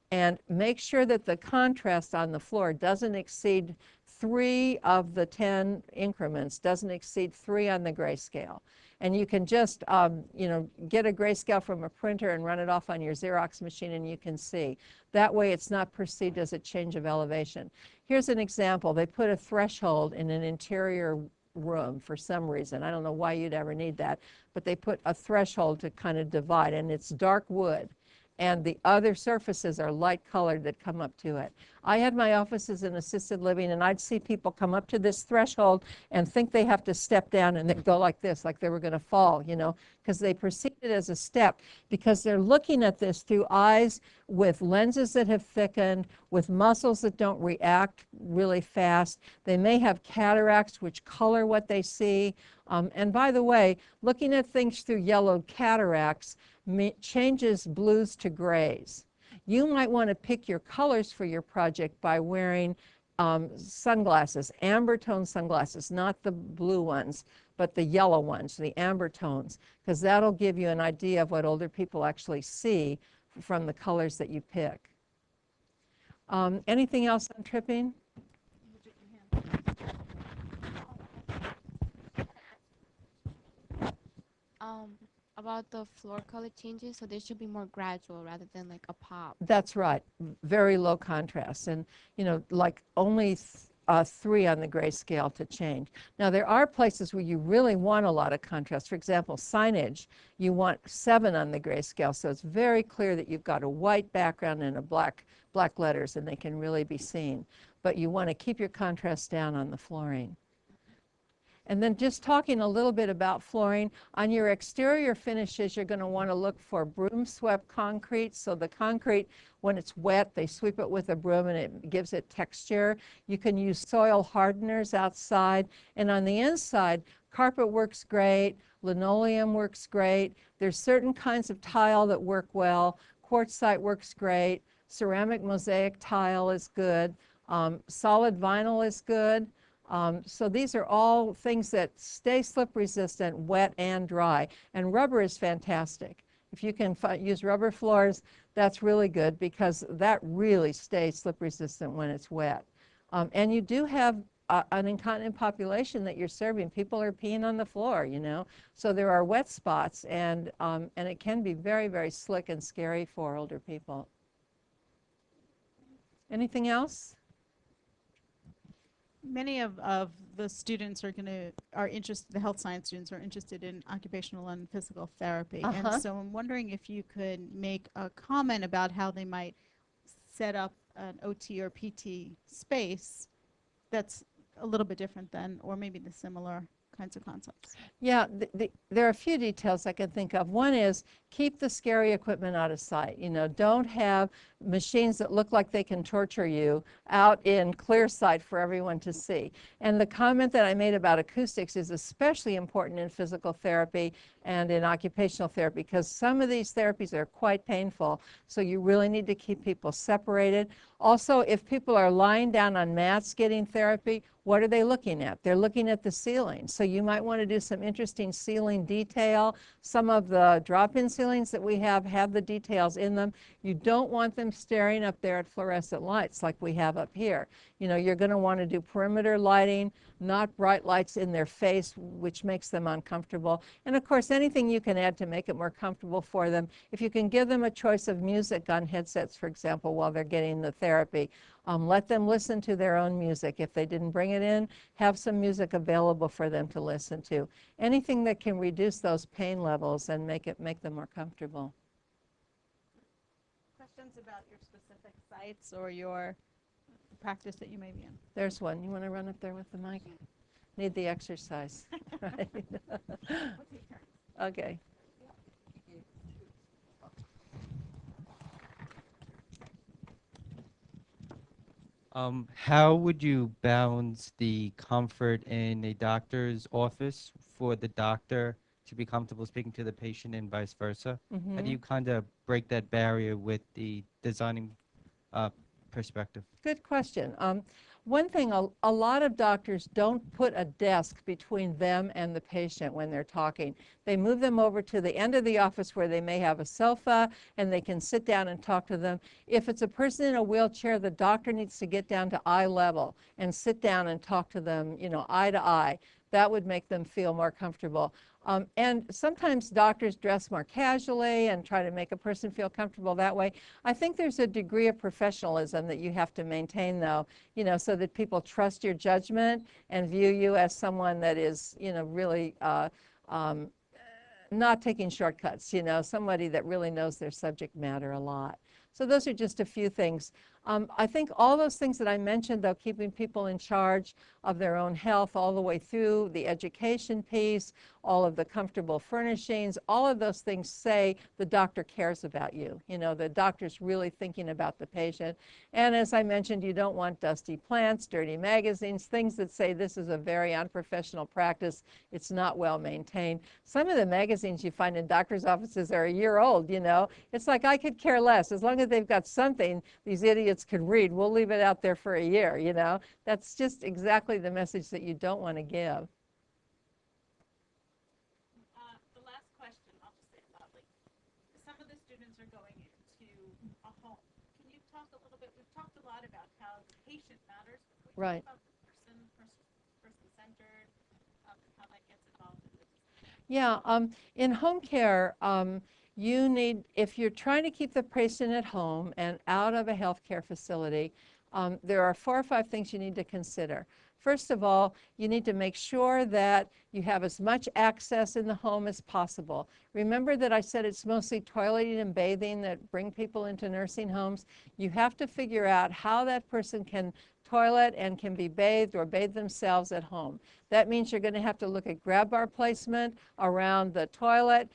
And make sure that the contrast on the floor doesn't exceed 3 of the 10 increments, doesn't exceed 3 on the grayscale. And you can just, get a grayscale from a printer and run it off on your Xerox machine and you can see. That way it's not perceived as a change of elevation. Here's an example. They put a threshold in an interior room for some reason. I don't know why you'd ever need that, but they put a threshold to kind of divide, and it's dark wood. And the other surfaces are light colored that come up to it. I had my offices in assisted living, and I'd see people come up to this threshold and think they have to step down, and they'd go like this, like they were going to fall, because they perceive it as a step, because they're looking at this through eyes with lenses that have thickened, with muscles that don't react really fast. They may have cataracts which color what they see. And by the way, looking at things through yellowed cataracts changes blues to grays. You might want to pick your colors for your project by wearing sunglasses, amber tone sunglasses, not the blue ones, but the yellow ones, the amber tones, because that'll give you an idea of what older people actually see from the colors that you pick. Anything else on tripping? About the floor color changes, so they should be more gradual rather than like a pop. That's right, very low contrast, and like only 3 on the grayscale to change. Now there are places where you really want a lot of contrast. For example, signage, you want 7 on the grayscale, so it's very clear that you've got a white background and a black letters, and they can really be seen. But you want to keep your contrast down on the flooring. And then just talking a little bit about flooring, on your exterior finishes, you're going to want to look for broom swept concrete. So the concrete, when it's wet, they sweep it with a broom and it gives it texture. You can use soil hardeners outside. And on the inside, carpet works great, linoleum works great. There's certain kinds of tile that work well. Quartzite works great. Ceramic mosaic tile is good. Solid vinyl is good. So these are all things that stay slip resistant, wet and dry. And rubber is fantastic. If you can use rubber floors, that's really good because that really stays slip resistant when it's wet. And you do have an incontinent population that you're serving. People are peeing on the floor, you know. So there are wet spots, and it can be very, very slick and scary for older people. Anything else? Many of the students are interested, the health science students are interested in occupational and physical therapy. Uh-huh. And so I'm wondering if you could make a comment about how they might set up an OT or PT space that's a little bit different than, or maybe the similar kinds of concepts. Yeah, there are a few details I can think of. One is keep the scary equipment out of sight. You know, don't have machines that look like they can torture you out in clear sight for everyone to see. And the comment that I made about acoustics is especially important in physical therapy and in occupational therapy because some of these therapies are quite painful. So you really need to keep people separated. Also, if people are lying down on mats getting therapy, what are they looking at? They're looking at the ceiling. So you might want to do some interesting ceiling detail. Some of the drop-in ceilings that we have the details in them. You don't want them staring up there at fluorescent lights like we have up here. You know, you're going to want to do perimeter lighting, not bright lights in their face, which makes them uncomfortable. And of course, anything you can add to make it more comfortable for them. If you can give them a choice of music on headsets, for example, while they're getting the therapy, let them listen to their own music. If they didn't bring it in, have some music available for them to listen to. Anything that can reduce those pain levels and make them more comfortable. Questions about your specific sites or your practice that you may be in? There's one. You want to run up there with the mic? Need the exercise. Right. Okay. How would you balance the comfort in a doctor's office for the doctor to be comfortable speaking to the patient and vice versa? How do you kind of break that barrier with the designing perspective? Good question. One thing, a lot of doctors don't put a desk between them and the patient when they're talking. They move them over to the end of the office where they may have a sofa and they can sit down and talk to them. If it's a person in a wheelchair, the doctor needs to get down to eye level and sit down and talk to them, you know, eye to eye. That would make them feel more comfortable. And sometimes doctors dress more casually and try to make a person feel comfortable that way. I think there's a degree of professionalism that you have to maintain, though, you know, so that people trust your judgment and view you as someone that is, you know, really not taking shortcuts, you know, somebody that really knows their subject matter a lot. So those are just a few things. I think all those things that I mentioned, though, keeping people in charge of their own health all the way through, the education piece, all of the comfortable furnishings, all of those things say the doctor cares about you. You know, the doctor's really thinking about the patient. And as I mentioned, you don't want dusty plants, dirty magazines, things that say this is a very unprofessional practice. It's not well maintained. Some of the magazines you find in doctor's offices are a year old, you know. It's like I could care less. As long as they've got something these idiots could read, we'll leave it out there for a year, you know. That's just exactly the message that you don't want to give. The last question, I'll just say it loudly. Some of the students are going into a home. Can you talk a little bit, we've talked a lot about how the patient matters, but can we Right. talk about the person-centered, how that gets involved in this? Yeah, in home care, you need, if you're trying to keep the patient at home and out of a healthcare facility, there are 4 or 5 things you need to consider. First of all, you need to make sure that you have as much access in the home as possible. Remember that I said it's mostly toileting and bathing that bring people into nursing homes. You have to figure out how that person can toilet and can be bathed or bathe themselves at home. That means you're going to have to look at grab bar placement around the toilet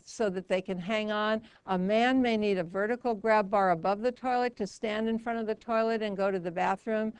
so that they can hang on. A man may need a vertical grab bar above the toilet to stand in front of the toilet and go to the bathroom.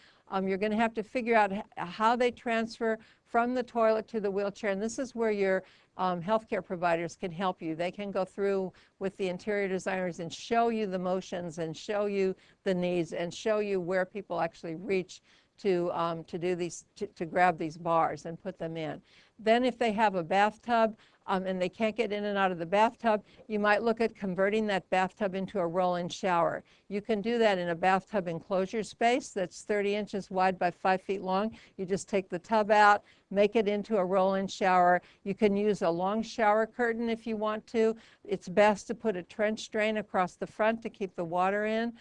You're going to have to figure out how they transfer from the toilet to the wheelchair, and this is where your healthcare providers can help you. They can go through with the interior designers and show you the motions and show you the needs and show you where people actually reach to do these, to grab these bars and put them in. Then if they have a bathtub and they can't get in and out of the bathtub, you might look at converting that bathtub into a roll-in shower. You can do that in a bathtub enclosure space that's 30 inches wide by 5 feet long. You just take the tub out, make it into a roll-in shower. You can use a long shower curtain if you want to. It's best to put a trench drain across the front to keep the water in.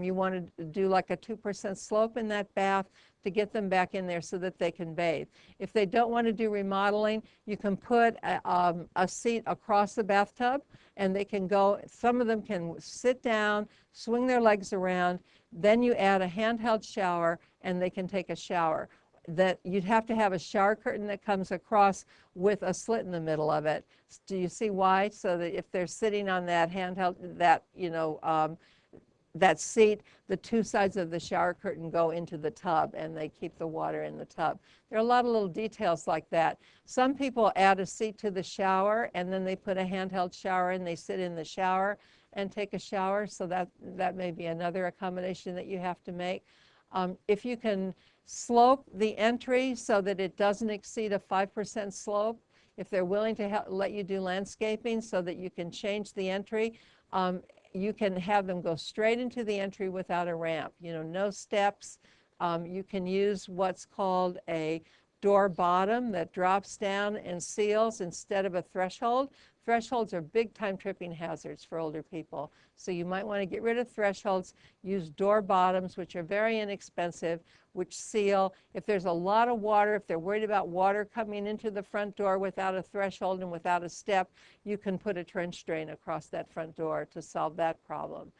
You want to do like a 2% slope in that bath to get them back in there so that they can bathe. If they don't want to do remodeling, you can put a seat across the bathtub and they can go, some of them can sit down, swing their legs around, then you add a handheld shower and they can take a shower. That you'd have to have a shower curtain that comes across with a slit in the middle of it. Do you see why? So that if they're sitting on that handheld, that, that seat, the two sides of the shower curtain go into the tub and they keep the water in the tub. There are a lot of little details like that. Some people add a seat to the shower and then they put a handheld shower and they sit in the shower and take a shower. So that may be another accommodation that you have to make. If you can slope the entry so that it doesn't exceed a 5% slope, if they're willing to let you do landscaping so that you can change the entry, you can have them go straight into the entry without a ramp, no steps. You can use what's called a door bottom that drops down and seals instead of a threshold. Thresholds are big time tripping hazards for older people. So you might want to get rid of thresholds, use door bottoms, which are very inexpensive, which seal. If there's a lot of water, if they're worried about water coming into the front door without a threshold and without a step, you can put a trench drain across that front door to solve that problem.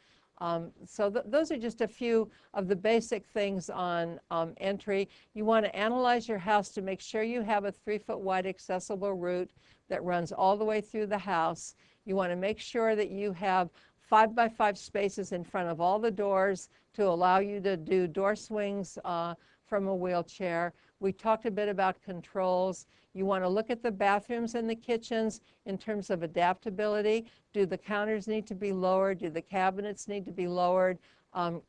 So those are just a few of the basic things on entry. You want to analyze your house to make sure you have a 3-foot wide accessible route that runs all the way through the house. You want to make sure that you have 5 by 5 spaces in front of all the doors to allow you to do door swings from a wheelchair. We talked a bit about controls. You want to look at the bathrooms and the kitchens in terms of adaptability. Do the counters need to be lowered? Do the cabinets need to be lowered?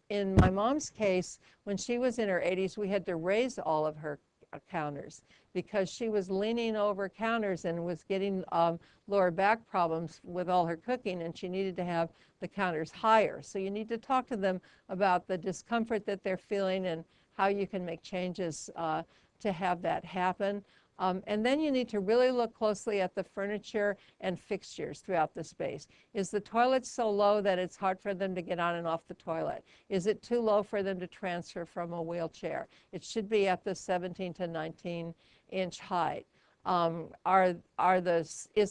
In my mom's case, when she was in her 80s, we had to raise all of her counters because she was leaning over counters and was getting lower back problems with all her cooking, and she needed to have the counters higher. So you need to talk to them about the discomfort that they're feeling and how you can make changes to have that happen. And then you need to really look closely at the furniture and fixtures throughout the space. Is the toilet so low that it's hard for them to get on and off the toilet? Is it too low for them to transfer from a wheelchair? It should be at the 17 to 19-inch height. Does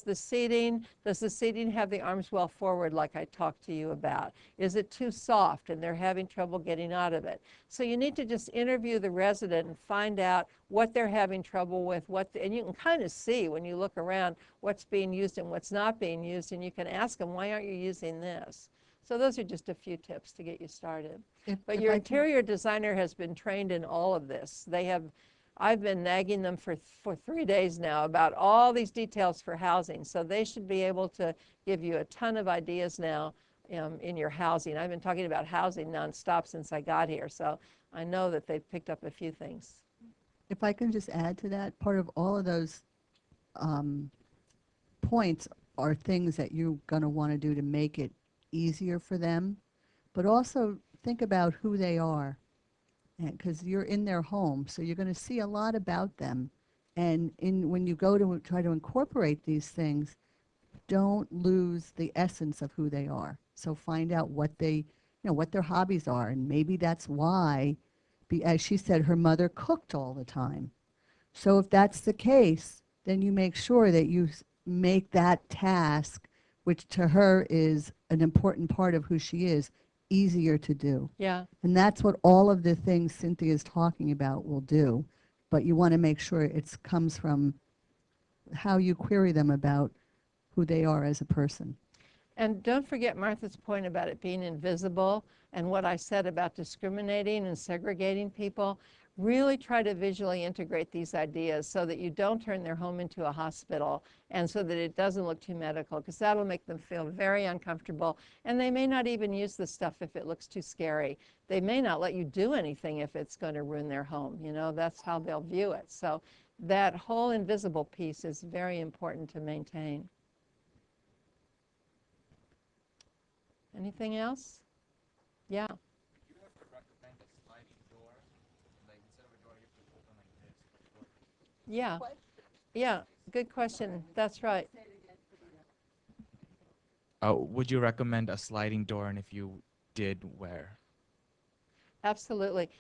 the seating have the arms well forward like I talked to you about? Is it too soft and they're having trouble getting out of it? So you need to just interview the resident and find out what they're having trouble with, and you can kind of see when you look around what's being used and what's not being used, and you can ask them, why aren't you using this? So those are just a few tips to get you started. But your interior designer has been trained in all of this. I've been nagging them for 3 days now about all these details for housing, so they should be able to give you a ton of ideas now in your housing. I've been talking about housing nonstop since I got here, so I know that they've picked up a few things. If I can just add to that, part of all of those points are things that you're going to want to do to make it easier for them, but also think about who they are. Because you're in their home, so you're going to see a lot about them. And when you go to try to incorporate these things, don't lose the essence of who they are. So find out what what their hobbies are, and maybe that's why, as she said, her mother cooked all the time. So if that's the case, then you make sure that you make that task, which to her is an important part of who she is, easier to do. Yeah. And that's what all of the things Cynthia is talking about will do. But you want to make sure it comes from how you query them about who they are as a person. And don't forget Martha's point about it being invisible and what I said about discriminating and segregating people. Really try to visually integrate these ideas so that you don't turn their home into a hospital and so that it doesn't look too medical, because that'll make them feel very uncomfortable. And they may not even use the stuff if it looks too scary. They may not let you do anything if it's going to ruin their home. You know, that's how they'll view it. So that whole invisible piece is very important to maintain. Anything else? Yeah. Do you ever recommend a sliding door? Like instead of a door, you have to open like this. Yeah. Yeah. Good question. That's right. Would you recommend a sliding door, and if you did, where? Absolutely.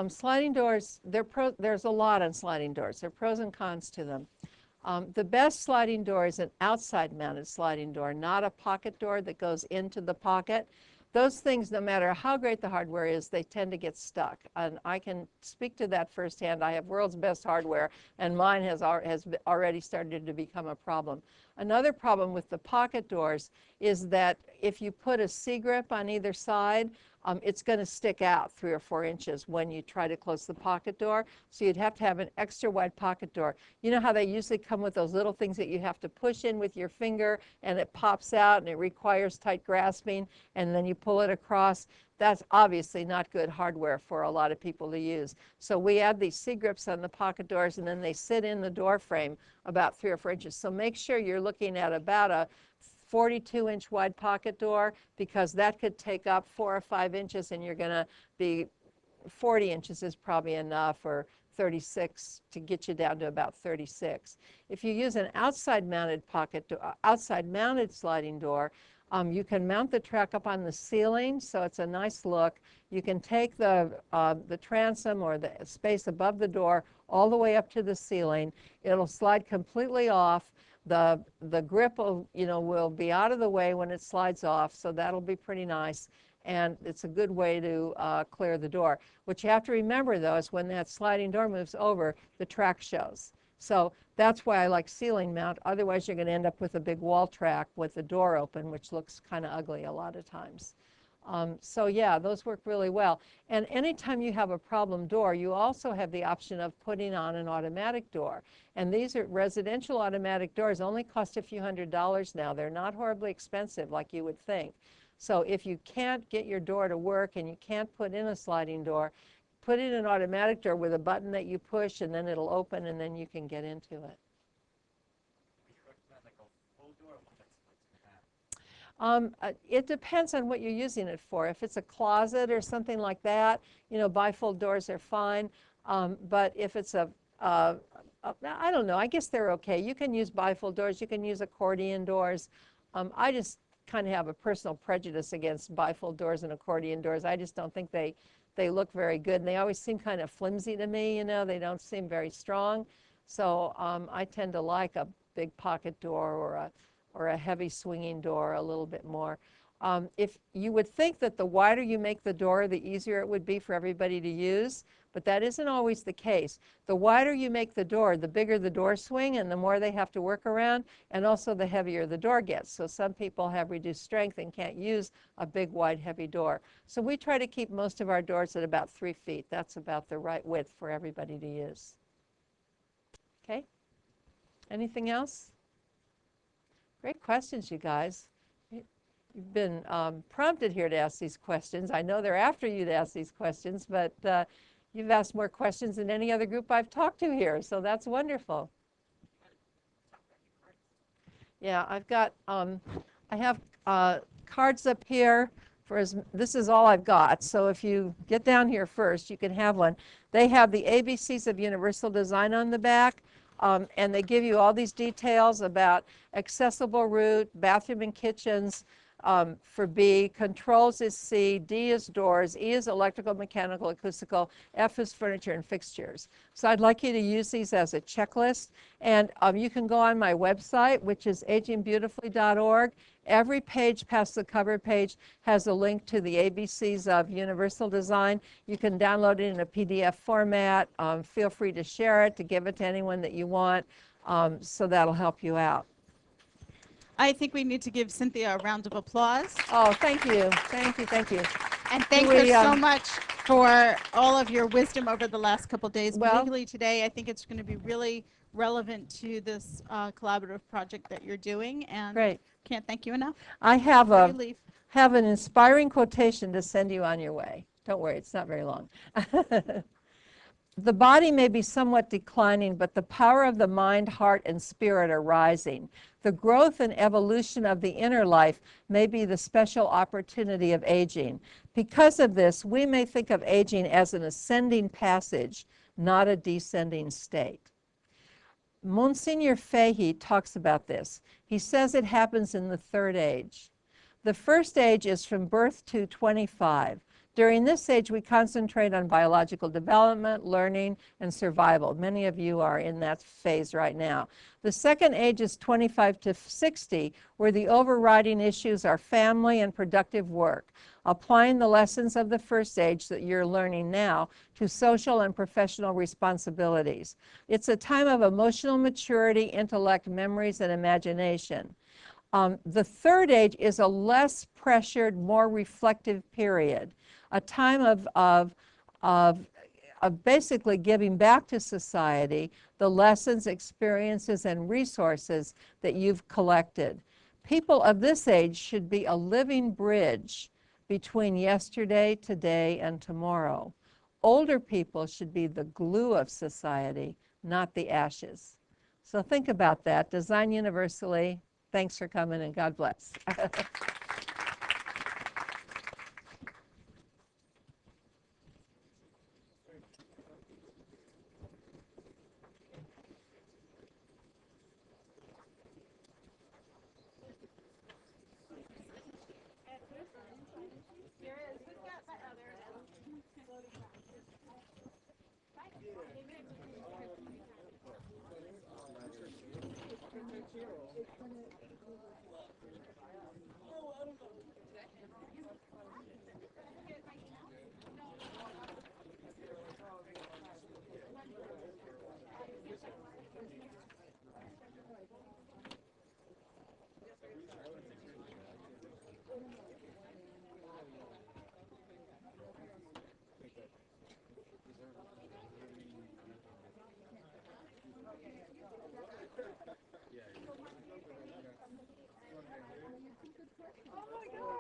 Sliding doors, there's a lot on sliding doors. There are pros and cons to them. The best sliding door is an outside mounted sliding door, not a pocket door that goes into the pocket. Those things, no matter how great the hardware is, they tend to get stuck. And I can speak to that firsthand. I have world's best hardware, and mine has already started to become a problem. Another problem with the pocket doors is that if you put a C-grip on either side, it's going to stick out 3 or 4 inches when you try to close the pocket door. So you'd have to have an extra wide pocket door. You know how they usually come with those little things that you have to push in with your finger and it pops out and it requires tight grasping and then you pull it across? That's obviously not good hardware for a lot of people to use. So we add these C-grips on the pocket doors and then they sit in the door frame about 3 or 4 inches. So make sure you're looking at about a 42-inch wide pocket door, because that could take up 4 or 5 inches and you're going to be 40 inches is probably enough, or 36 to get you down to about 36. If you use an outside mounted outside mounted sliding door, you can mount the track up on the ceiling, so it's a nice look. You can take the transom or the space above the door all the way up to the ceiling. It'll slide completely off. The grip will be out of the way when it slides off, so that'll be pretty nice. And it's a good way to clear the door. What you have to remember, though, is when that sliding door moves over, the track shows. So that's why I like ceiling mount. Otherwise, you're going to end up with a big wall track with the door open, which looks kind of ugly a lot of times. So yeah, those work really well. And anytime you have a problem door, you also have the option of putting on an automatic door. And these are residential automatic doors, only cost a few $100s now. They're not horribly expensive like you would think. So if you can't get your door to work and you can't put in a sliding door, put in an automatic door with a button that you push and then it'll open and then you can get into it. It depends on what you're using it for. If it's a closet or something like that, bifold doors are fine. But if it's I don't know, I guess they're okay. You can use bifold doors, you can use accordion doors. I just kind of have a personal prejudice against bifold doors and accordion doors. I just don't think they look very good, and they always seem kind of flimsy to me, they don't seem very strong. So I tend to like a big pocket door or a heavy swinging door a little bit more. If you would think that the wider you make the door, the easier it would be for everybody to use, but that isn't always the case. The wider you make the door, the bigger the door swing and the more they have to work around, and also the heavier the door gets. So some people have reduced strength and can't use a big, wide, heavy door. So we try to keep most of our doors at about 3 feet. That's about the right width for everybody to use. Okay? Anything else? Great questions, you guys. You've been prompted here to ask these questions. I know they're after you to ask these questions, but you've asked more questions than any other group I've talked to here, so that's wonderful. Yeah, I have cards up here. This is all I've got, so if you get down here first, you can have one. They have the ABCs of Universal Design on the back. And they give you all these details about accessible route, bathroom and kitchens, for B. Controls is C. D is doors. E is electrical, mechanical, acoustical. F is furniture and fixtures. So I'd like you to use these as a checklist. And you can go on my website, which is agingbeautifully.org. Every page past the cover page has a link to the ABCs of universal design. You can download it in a PDF format. Feel free to share it, to give it to anyone that you want. So that'll help you out. I think we need to give Cynthia a round of applause. Oh, thank you. Thank you. Thank you. And thank her so much for all of your wisdom over the last couple days, Well- particularly today. I think it's going to be really relevant to this collaborative project that you're doing. And Great. can't thank you enough. I have Before you leave. an inspiring quotation to send you on your way. Don't worry, it's not very long. The body may be somewhat declining, but the power of the mind, heart, and spirit are rising. The growth and evolution of the inner life may be the special opportunity of aging. Because of this, we may think of aging as an ascending passage, not a descending state. Monsignor Fahey talks about this. He says it happens in the third age. The first age is from birth to 25. During this age, we concentrate on biological development, learning, and survival. Many of you are in that phase right now. The second age is 25 to 60, where the overriding issues are family and productive work, applying the lessons of the first age that you're learning now to social and professional responsibilities. It's a time of emotional maturity, intellect, memories, and imagination. The third age is a less pressured, more reflective period, a time of basically giving back to society the lessons, experiences, and resources that you've collected. People of this age should be a living bridge between yesterday, today, and tomorrow. Older people should be the glue of society, not the ashes. So think about that. Design universally. Thanks for coming, and God bless. Oh my God.